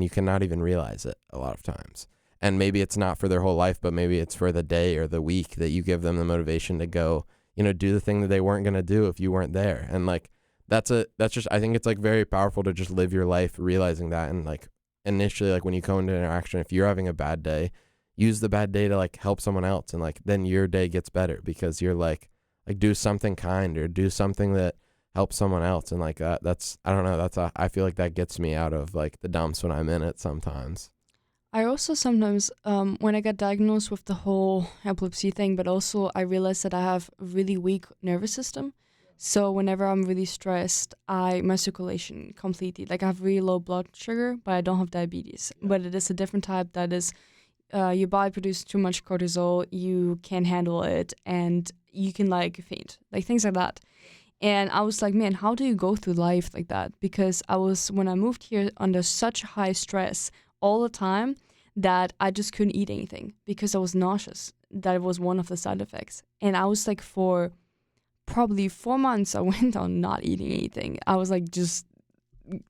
cannot even realize it a lot of times. And maybe it's not for their whole life, but maybe it's for the day or the week that you give them the motivation to go, you know, do the thing that they weren't going to do if you weren't there. And like, that's just, I think it's like very powerful to just live your life realizing that. And like, initially, like when you go into interaction, if you're having a bad day, use the bad day to like help someone else, and like then your day gets better because you're like do something kind or do something that helps someone else. And like that's, I don't know, I feel like that gets me out of like the dumps when I'm in it sometimes. I also sometimes, when I got diagnosed with the whole epilepsy thing, but also I realized that I have a really weak nervous system. So whenever I'm really stressed, my circulation completely, like I have really low blood sugar, but I don't have diabetes. But it is a different type that is, your body produces too much cortisol, you can't handle it, and you can like faint, like things like that. And I was like, man, how do you go through life like that? Because when I moved here, under such high stress all the time that I just couldn't eat anything because I was nauseous. That was one of the side effects. And I was like, for probably 4 months, I went on not eating anything. I was like just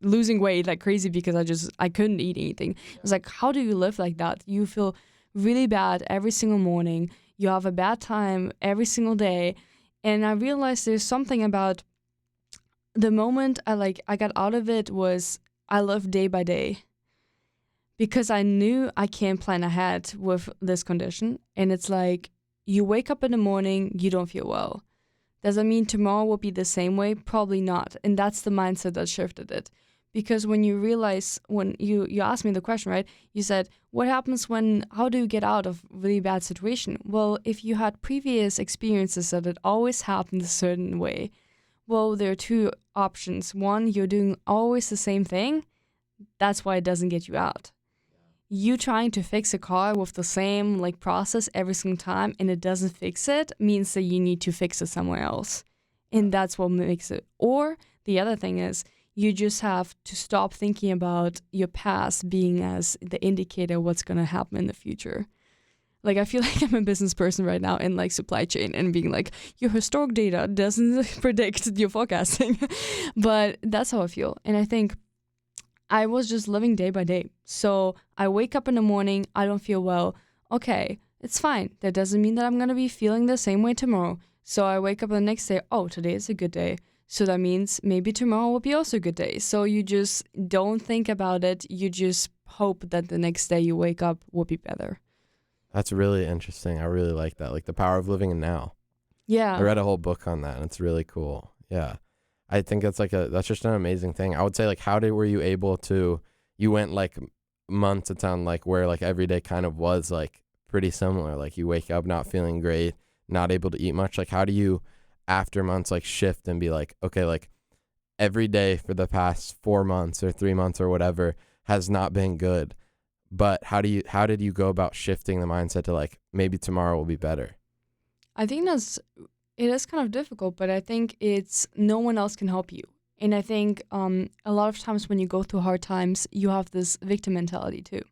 losing weight like crazy because I couldn't eat anything. I was like, how do you live like that? You feel really bad every single morning. You have a bad time every single day. And I realized there's something about the moment I got out of it was I lived day by day, because I knew I can't plan ahead with this condition. And it's like, you wake up in the morning, you don't feel well. Does that mean tomorrow will be the same way? Probably not. And that's the mindset that shifted it. Because when you realize, when you asked me the question, right? You said, how do you get out of really bad situation? Well, if you had previous experiences that it always happened a certain way, well, there are two options. One, you're doing always the same thing. That's why it doesn't get you out. You trying to fix a car with the same process every single time and it doesn't fix it means that you need to fix it somewhere else. And that's what makes it. Or the other thing is, you just have to stop thinking about your past being as the indicator of what's going to happen in the future. I feel like I'm a business person right now in supply chain and being like, your historic data doesn't predict your forecasting. But that's how I feel. And I think I was just living day by day. So I wake up in the morning, I don't feel well. Okay, it's fine. That doesn't mean that I'm going to be feeling the same way tomorrow. So I wake up the next day, oh, today is a good day. So that means maybe tomorrow will be also a good day. So you just don't think about it. You just hope that the next day you wake up will be better. That's really interesting. I really like that. Like the power of living in now. Yeah. I read a whole book on that and it's really cool. Yeah. I think that's just an amazing thing. I would say were you able to, you went months at a time where every day kind of was pretty similar. You wake up not feeling great, not able to eat much. How do you after months shift and be okay, every day for the past 4 months or 3 months or whatever has not been good. But how did you go about shifting the mindset to maybe tomorrow will be better? I think it is kind of difficult, but I think it's no one else can help you. And I think a lot of times when you go through hard times, you have this victim mentality too.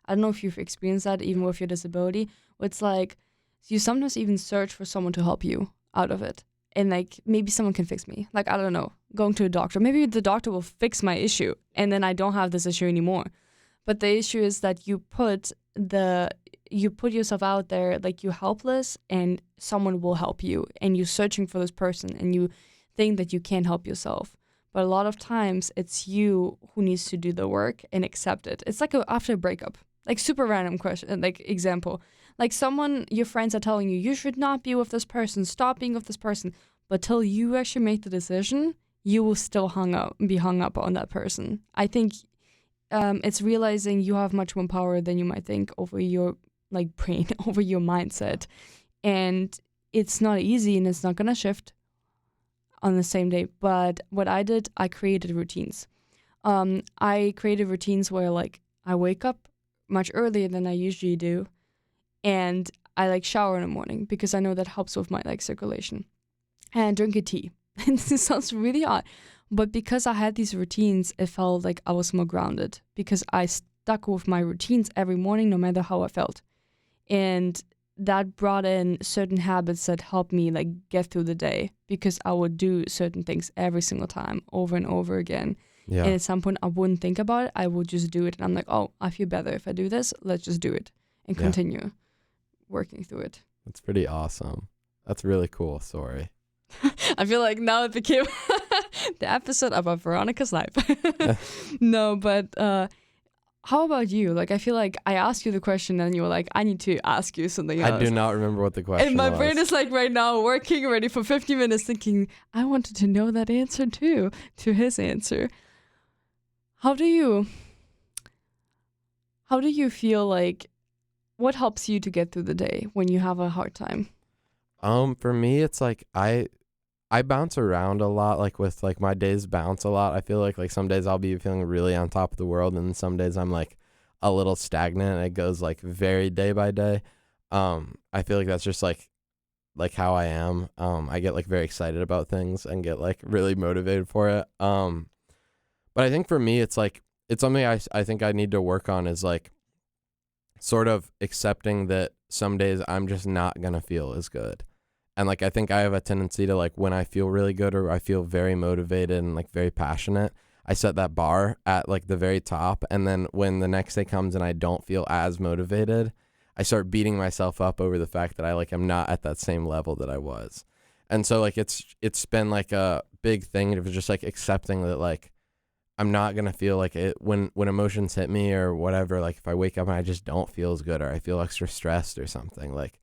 I don't know if you've experienced that even with your disability. It's you sometimes even search for someone to help you out of it. And maybe someone can fix me. I don't know, going to a doctor. Maybe the doctor will fix my issue and then I don't have this issue anymore. But the issue is that you put yourself out there you're helpless and someone will help you and you're searching for this person and you think that you can't help yourself. But a lot of times it's you who needs to do the work and accept it. It's after a breakup, super random question, example. Your friends are telling you should not be with this person, stop being with this person. But till you actually make the decision, you will still be hung up on that person. I think it's realizing you have much more power than you might think over your brain, over your mindset. And it's not easy and it's not going to shift on the same day. But what I did, I created routines. I created routines where I wake up much earlier than I usually do. And I shower in the morning because I know that helps with my circulation. And I drink a tea. And this sounds really odd. But because I had these routines, it felt like I was more grounded because I stuck with my routines every morning, no matter how I felt. And that brought in certain habits that helped me get through the day because I would do certain things every single time over and over again. Yeah. And at some point I wouldn't think about it. I would just do it. And I'm like, oh, I feel better if I do this. Let's just do it and continue working through it. That's pretty awesome. That's really cool. Sorry. I feel like now it became the episode about Veronica's life. No, but how about you? I feel like I asked you the question and you were like, I need to ask you something else. I do not remember what the question was. And my brain is right now working ready for 50 minutes thinking, I wanted to know that answer too, to his answer. How do you How do you feel like, what helps you to get through the day when you have a hard time? For me, it's like I bounce around a lot, like with like my days bounce a lot. I feel like some days I'll be feeling really on top of the world, and some days I'm like a little stagnant, and it goes like very day by day. I feel like that's just like how I am. I get like very excited about things and get like really motivated for it. But I think for me, it's like, it's something I think I need to work on, is like sort of accepting that some days I'm just not going to feel as good. And like, I think I have a tendency to like, when I feel really good or I feel very motivated and like very passionate, I set that bar at like the very top. And then when the next day comes and I don't feel as motivated, I start beating myself up over the fact that I like am not at that same level that I was. And so like, it's been like a big thing of just like accepting that like, I'm not going to feel like it when emotions hit me or whatever. Like if I wake up and I just don't feel as good or I feel extra stressed or something, like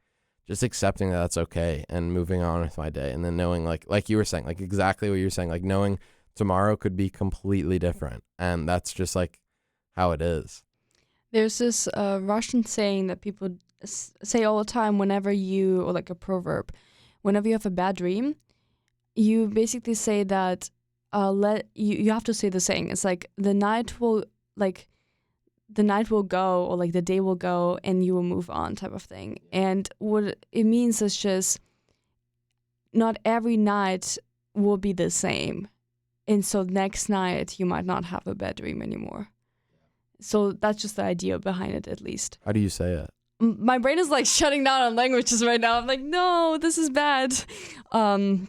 just accepting that that's okay and moving on with my day. And then knowing like you were saying, like exactly what you were saying, like knowing tomorrow could be completely different. And that's just like how it is. There's this Russian saying that people say all the time whenever you, or like a proverb, whenever you have a bad dream, you basically say that you have to say the saying. It's like the night will go, or like the day will go and you will move on, type of thing. And what it means is just not every night will be the same. And so next night you might not have a bad dream anymore. So that's just the idea behind it, at least. How do you say it? My brain is like shutting down on languages right now. I'm like, no, this is bad. Kuda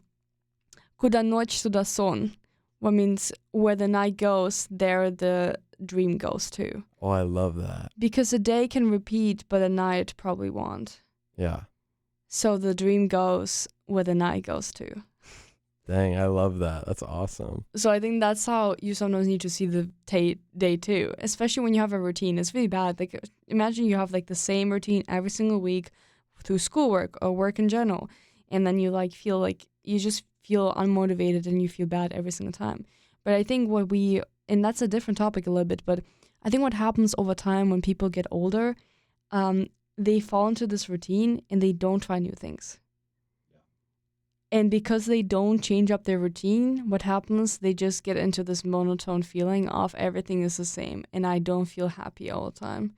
noć tuda son. What means where the night goes, there the dream goes too. Oh, I love that. Because a day can repeat, but a night probably won't. Yeah. So the dream goes where the night goes too. Dang, I love that. That's awesome. So I think that's how you sometimes need to see the day too, especially when you have a routine. It's really bad. Like, imagine you have like the same routine every single week through schoolwork or work in general, and then you like feel like you just feel unmotivated and you feel bad every single time. But I think and that's a different topic a little bit, but I think what happens over time when people get older, they fall into this routine and they don't try new things. And because they don't change up their routine, what happens? They just get into this monotone feeling of everything is the same and I don't feel happy all the time.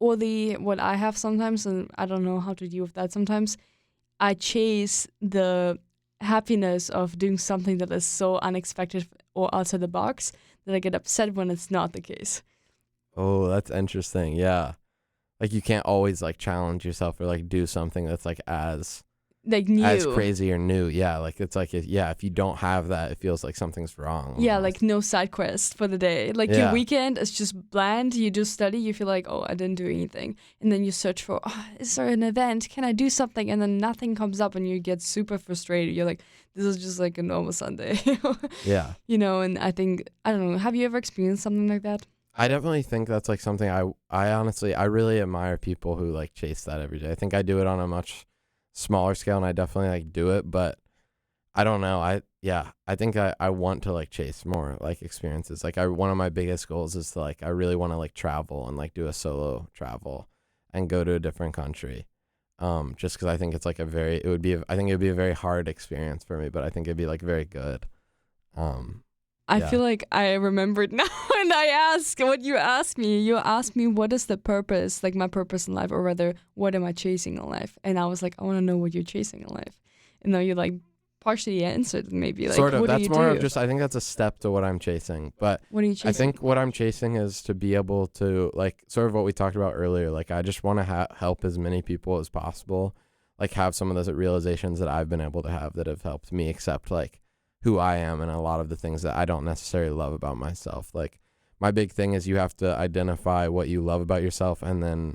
Or what I have sometimes, and I don't know how to deal with that sometimes, I chase the happiness of doing something that is so unexpected or outside the box that I get upset when it's not the case. Oh, that's interesting. Yeah. Like you can't always like challenge yourself or like do something that's like as new, as crazy or new. Yeah, like it's like if you don't have that, it feels like something's wrong. Yeah, like no side quest for the day. Like your weekend is just bland. You just study, you feel like, oh, I didn't do anything, and then you search for, is there an event, can I do something, and then nothing comes up and you get super frustrated. You're like, this is just like a normal Sunday. Yeah, and I think, I don't know, have you ever experienced something like that? I definitely think that's like something I honestly, I really admire people who like chase that every day. I think I do it on a much smaller scale, and I definitely like do it, but I don't know. I think I want to like chase more like experiences. Like one of my biggest goals is to like, I really want to like travel and like do a solo travel and go to a different country. Just because I think it's like I think it would be a very hard experience for me, but I think it'd be like very good. I feel like I remembered now, and I asked what you asked me. You asked me, what is the purpose, like my purpose in life, or rather, what am I chasing in life? And I was like, I want to know what you're chasing in life. And then you like partially answered, maybe like, sort of. What that's do you more do? of just, I think that's a step to what I'm chasing. But what are you chasing? I think what I'm chasing is to be able to like sort of what we talked about earlier. Like I just want to help as many people as possible. Like have some of those realizations that I've been able to have that have helped me accept like who I am and a lot of the things that I don't necessarily love about myself. Like my big thing is you have to identify what you love about yourself and then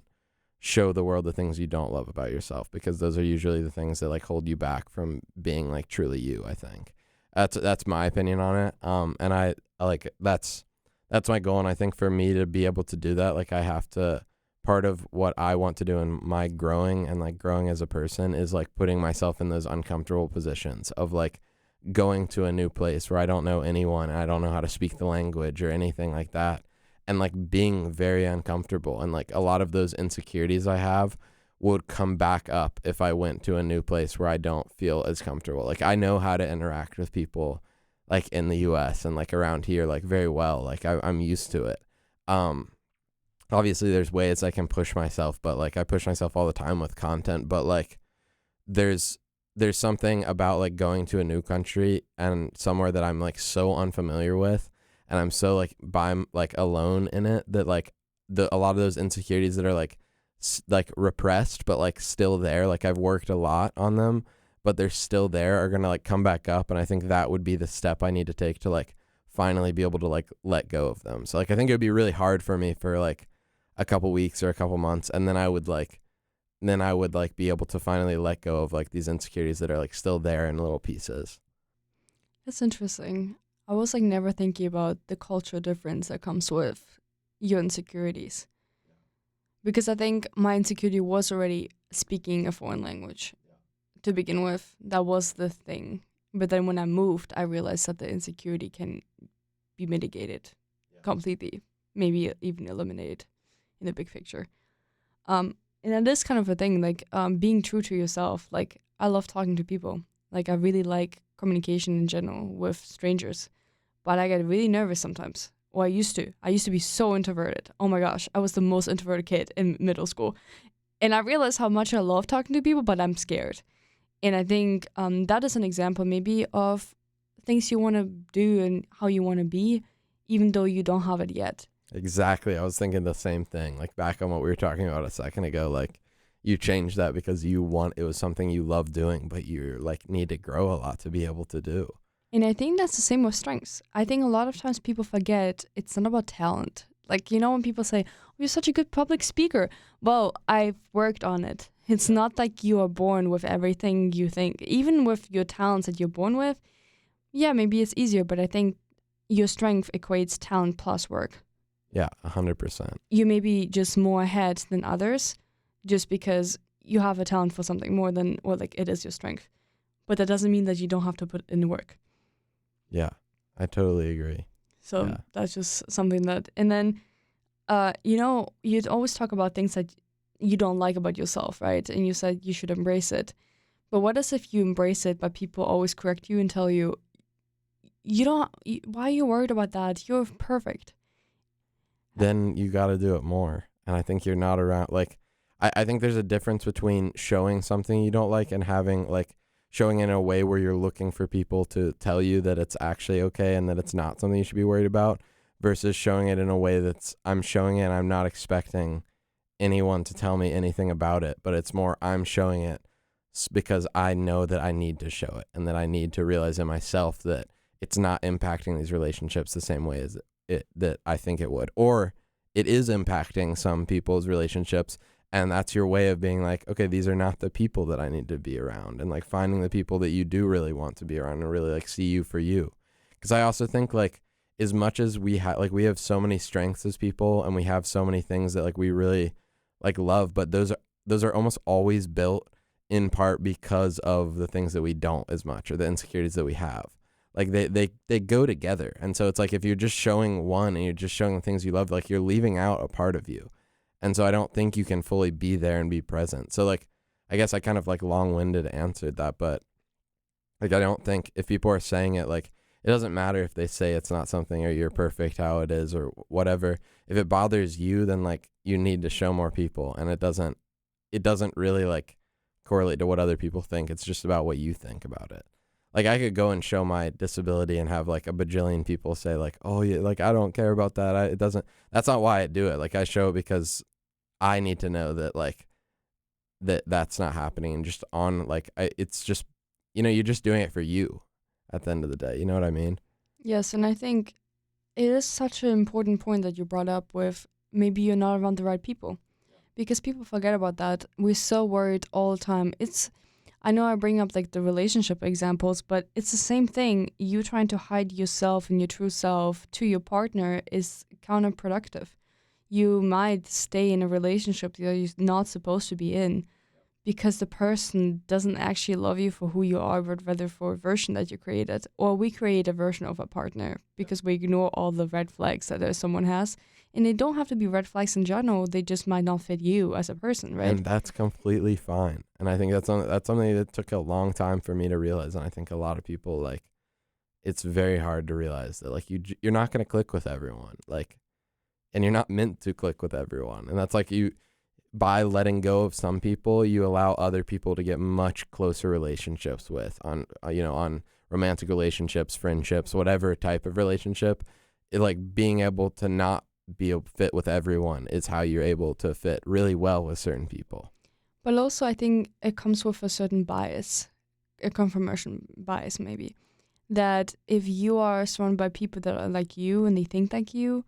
show the world the things you don't love about yourself, because those are usually the things that like hold you back from being like truly you, I think. That's my opinion on it. And I like that's my goal, and I think for me to be able to do that, like I have to, part of what I want to do in my growing and like growing as a person is like putting myself in those uncomfortable positions of like going to a new place where I don't know anyone and I don't know how to speak the language or anything like that, and like being very uncomfortable. And like a lot of those insecurities I have would come back up if I went to a new place where I don't feel as comfortable. Like I know how to interact with people like in the US and like around here like very well. Like I'm used to it. Obviously there's ways I can push myself, but like I push myself all the time with content, but like there's something about like going to a new country and somewhere that I'm like so unfamiliar with, and I'm so like alone in it, that like a lot of those insecurities that are like repressed but like still there, like I've worked a lot on them but they're still there, are gonna like come back up. And I think that would be the step I need to take to like finally be able to like let go of them. So like I think it would be really hard for me for like a couple weeks or a couple months, and then I would be able to finally let go of like these insecurities that are like still there in little pieces. That's interesting. I was like never thinking about the cultural difference that comes with your insecurities. Because I think my insecurity was already speaking a foreign language to begin with. That was the thing. But then when I moved, I realized that the insecurity can be mitigated completely, maybe even eliminated in the big picture. And that is kind of a thing, like being true to yourself. Like I love talking to people. Like I really like communication in general with strangers. But I get really nervous sometimes. Well, I used to be so introverted. Oh my gosh, I was the most introverted kid in middle school. And I realized how much I love talking to people, but I'm scared. And I think that is an example maybe of things you want to do and how you want to be, even though you don't have it yet. Exactly. I was thinking the same thing. Like back on what we were talking about a second ago, like you changed that because it was something you love doing, but you like need to grow a lot to be able to do. And I think that's the same with strengths. I think a lot of times people forget it's not about talent. Like, you know, when people say, oh, you're such a good public speaker. Well, I've worked on it. It's not like you are born with everything you think. Even with your talents that you're born with, yeah, maybe it's easier. But I think your strength equates talent plus work. Yeah, 100%. You may be just more ahead than others just because you have a talent for something more than, or like it is your strength. But that doesn't mean that you don't have to put in work. Yeah, I totally agree. So that's just something that, and then, you know, you'd always talk about things that you don't like about yourself, right? And you said you should embrace it. But what if you embrace it, but people always correct you and tell you, why are you worried about that? You're perfect. Then you got to do it more. And I think you're not around, like, I think there's a difference between showing something you don't like and having, like, showing in a way where you're looking for people to tell you that it's actually okay and that it's not something you should be worried about, versus showing it in a way that's, I'm showing it and I'm not expecting anyone to tell me anything about it, but it's more I'm showing it because I know that I need to show it and that I need to realize in myself that it's not impacting these relationships the same way as that I think it would, or it is impacting some people's relationships. And that's your way of being like, okay, these are not the people that I need to be around, and like finding the people that you do really want to be around and really like see you for you. Because I also think like as much as we have so many strengths as people and we have so many things that like we really like love, but those are almost always built in part because of the things that we don't as much, or the insecurities that we have. Like they go together. And so it's like if you're just showing one and you're just showing the things you love, like you're leaving out a part of you. And so I don't think you can fully be there and be present. So like, I guess I kind of like long-winded answered that, but like, I don't think if people are saying it, like, it doesn't matter if they say it's not something or you're perfect how it is or whatever. If it bothers you, then like you need to show more people. And it doesn't really like correlate to what other people think. It's just about what you think about it. Like I could go and show my disability and have like a bajillion people say like, oh yeah, like I don't care about that. That's not why I do it. Like I show it because I need to know that like that's not happening, and just on like it's just, you know, you're just doing it for you at the end of the day. You know what I mean? Yes, and I think it is such an important point that you brought up with maybe you're not around the right people, because people forget about that. We're so worried all the time. I know I bring up like the relationship examples, but it's the same thing. You trying to hide yourself and your true self to your partner is counterproductive. You might stay in a relationship that you're not supposed to be in because the person doesn't actually love you for who you are, but rather for a version that you created. Or we create a version of a partner because we ignore all the red flags that someone has. And they don't have to be red flags in general. They just might not fit you as a person, right? And that's completely fine. And I think that's something that took a long time for me to realize. And I think a lot of people, like, it's very hard to realize that, like, you're not going to click with everyone. Like, and you're not meant to click with everyone. And that's like by letting go of some people, you allow other people to get much closer relationships with on romantic relationships, friendships, whatever type of relationship. Like being able to not be a fit with everyone is how you're able to fit really well with certain people. But also I think it comes with a certain bias, a confirmation bias maybe, that if you are surrounded by people that are like you and they think like you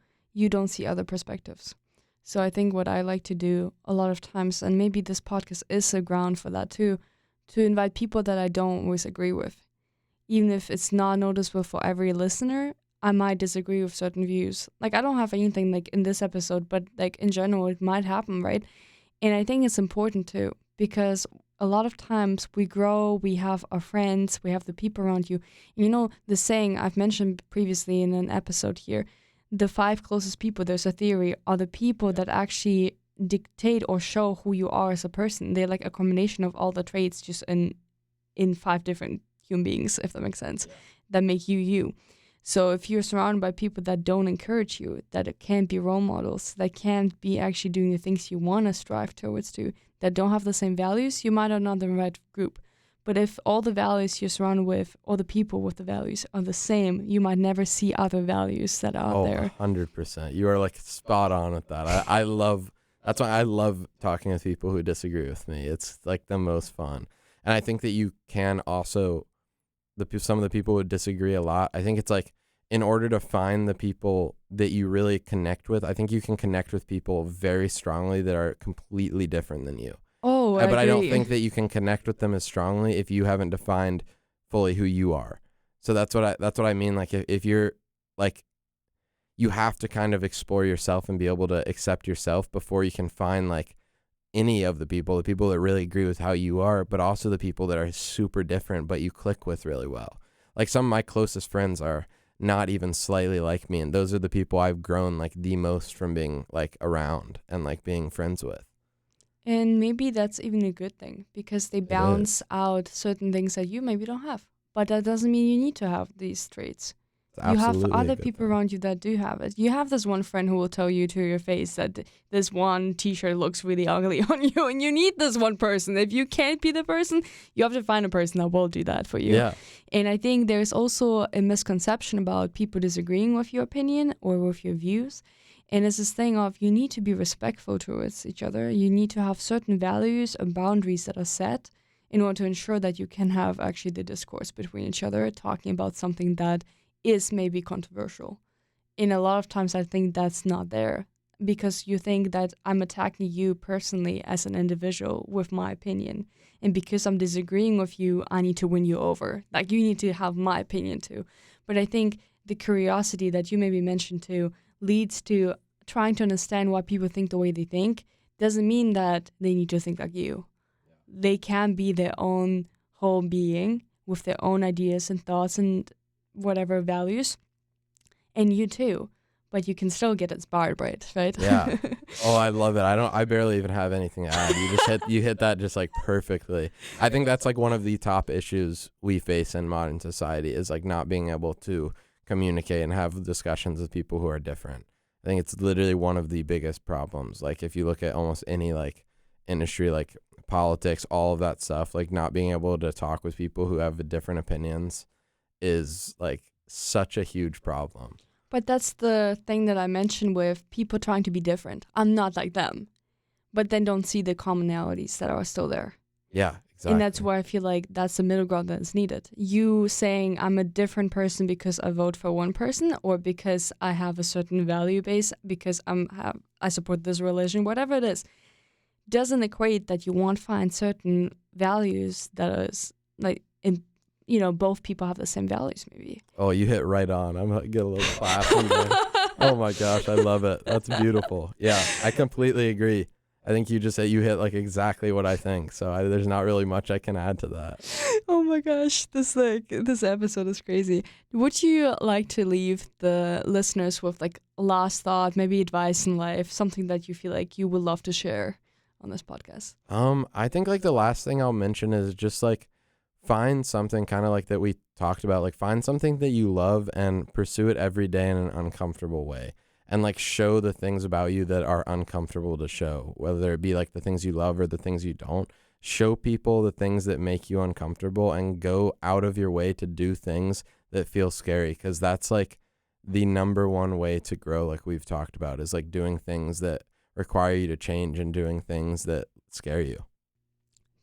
don't see other perspectives. So I think what I like to do a lot of times, and maybe this podcast is a ground for that too, to invite people that I don't always agree with. Even if it's not noticeable for every listener, I might disagree with certain views. Like, I don't have anything like in this episode, but like in general, it might happen, right? And I think it's important too, because a lot of times we grow, we have our friends, we have the people around you. You know, the saying I've mentioned previously in an episode here, the 5 closest people, there's a theory, are the people that actually dictate or show who you are as a person. They're like a combination of all the traits just in 5 different human beings, if that makes sense, that make you you. So if you're surrounded by people that don't encourage you, that can't be role models, that can't be actually doing the things you want to strive towards to, that don't have the same values, you might not be in the right group. But if all the values you're surrounded with, all the people with the values are the same, you might never see other values that are out there. 100%. You are like spot on with that. That's why I love talking with people who disagree with me. It's like the most fun. And I think that you can also, some of the people who disagree a lot, I think it's like, in order to find the people that you really connect with, I think you can connect with people very strongly that are completely different than you. Oh, but agree. I don't think that you can connect with them as strongly if you haven't defined fully who you are. So that's what I mean. Like if you're like, you have to kind of explore yourself and be able to accept yourself before you can find like any of the people that really agree with how you are, but also the people that are super different, but you click with really well. Like some of my closest friends are not even slightly like me. And those are the people I've grown like the most from being like around and like being friends with. And maybe that's even a good thing because they balance out certain things that you maybe don't have. But that doesn't mean you need to have these traits. You have other people around you that do have it. You have this one friend who will tell you to your face that this one t-shirt looks really ugly on you and you need this one person. If you can't be the person, you have to find a person that will do that for you. Yeah. And I think there's also a misconception about people disagreeing with your opinion or with your views. And it's this thing of you need to be respectful towards each other. You need to have certain values and boundaries that are set in order to ensure that you can have actually the discourse between each other, talking about something that is maybe controversial. And a lot of times I think that's not there because you think that I'm attacking you personally as an individual with my opinion. And because I'm disagreeing with you, I need to win you over. Like you need to have my opinion too. But I think the curiosity that you maybe mentioned too leads to trying to understand why people think the way they think. Doesn't mean that they need to think like you. They can be their own whole being with their own ideas and thoughts and whatever values, and you too, but you can still get inspired by it, right? Yeah. Oh, I love it. I barely even have anything to add. You hit that just like perfectly. I think that's like one of the top issues we face in modern society is like not being able to communicate and have discussions with people who are different. I think it's literally one of the biggest problems. Like if you look at almost any like industry, like politics, all of that stuff, like not being able to talk with people who have different opinions is like such a huge problem. But that's the thing that I mentioned with people trying to be different. I'm not like them, but then don't see the commonalities that are still there. Yeah, exactly. And that's where I feel like that's the middle ground that's needed. You saying I'm a different person because I vote for one person or because I have a certain value base, because I support this religion, whatever it is, doesn't equate that you won't find certain values that is like in, you know, both people have the same values maybe. Oh, you hit right on. I'm going to get a little clap. Oh my gosh, I love it. That's beautiful. Yeah, I completely agree. I think you hit like exactly what I think. So there's not really much I can add to that. Oh my gosh, this episode is crazy. Would you like to leave the listeners with like a last thought, maybe advice in life, something that you feel like you would love to share on this podcast? I think like the last thing I'll mention is just like find something kind of like that we talked about, like find something that you love and pursue it every day in an uncomfortable way. And like show the things about you that are uncomfortable to show, whether it be like the things you love or the things you don't. Show people the things that make you uncomfortable and go out of your way to do things that feel scary, because that's like the number one way to grow, like we've talked about, is like doing things that require you to change and doing things that scare you.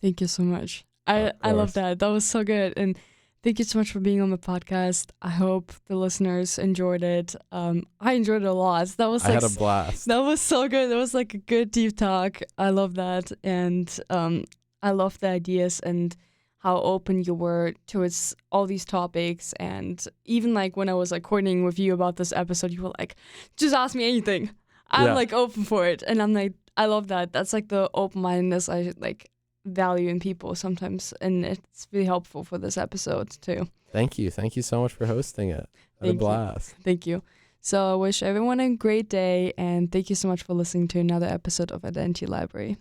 Thank you so much. I love that. That was so good. And thank you so much for being on the podcast. I hope the listeners enjoyed it. I enjoyed it a lot. I had a blast. That was so good. That was like a good deep talk. I love that. And I love the ideas and how open you were towards all these topics. And even like when I was like coordinating with you about this episode, you were like, just ask me anything. I'm like open for it. And I'm like, I love that. That's like the open-mindedness I like value in people sometimes, and it's really helpful for this episode too. Thank you so much for hosting it. I had a blast. Thank you. So I wish everyone a great day, and thank you so much for listening to another episode of Identity Library.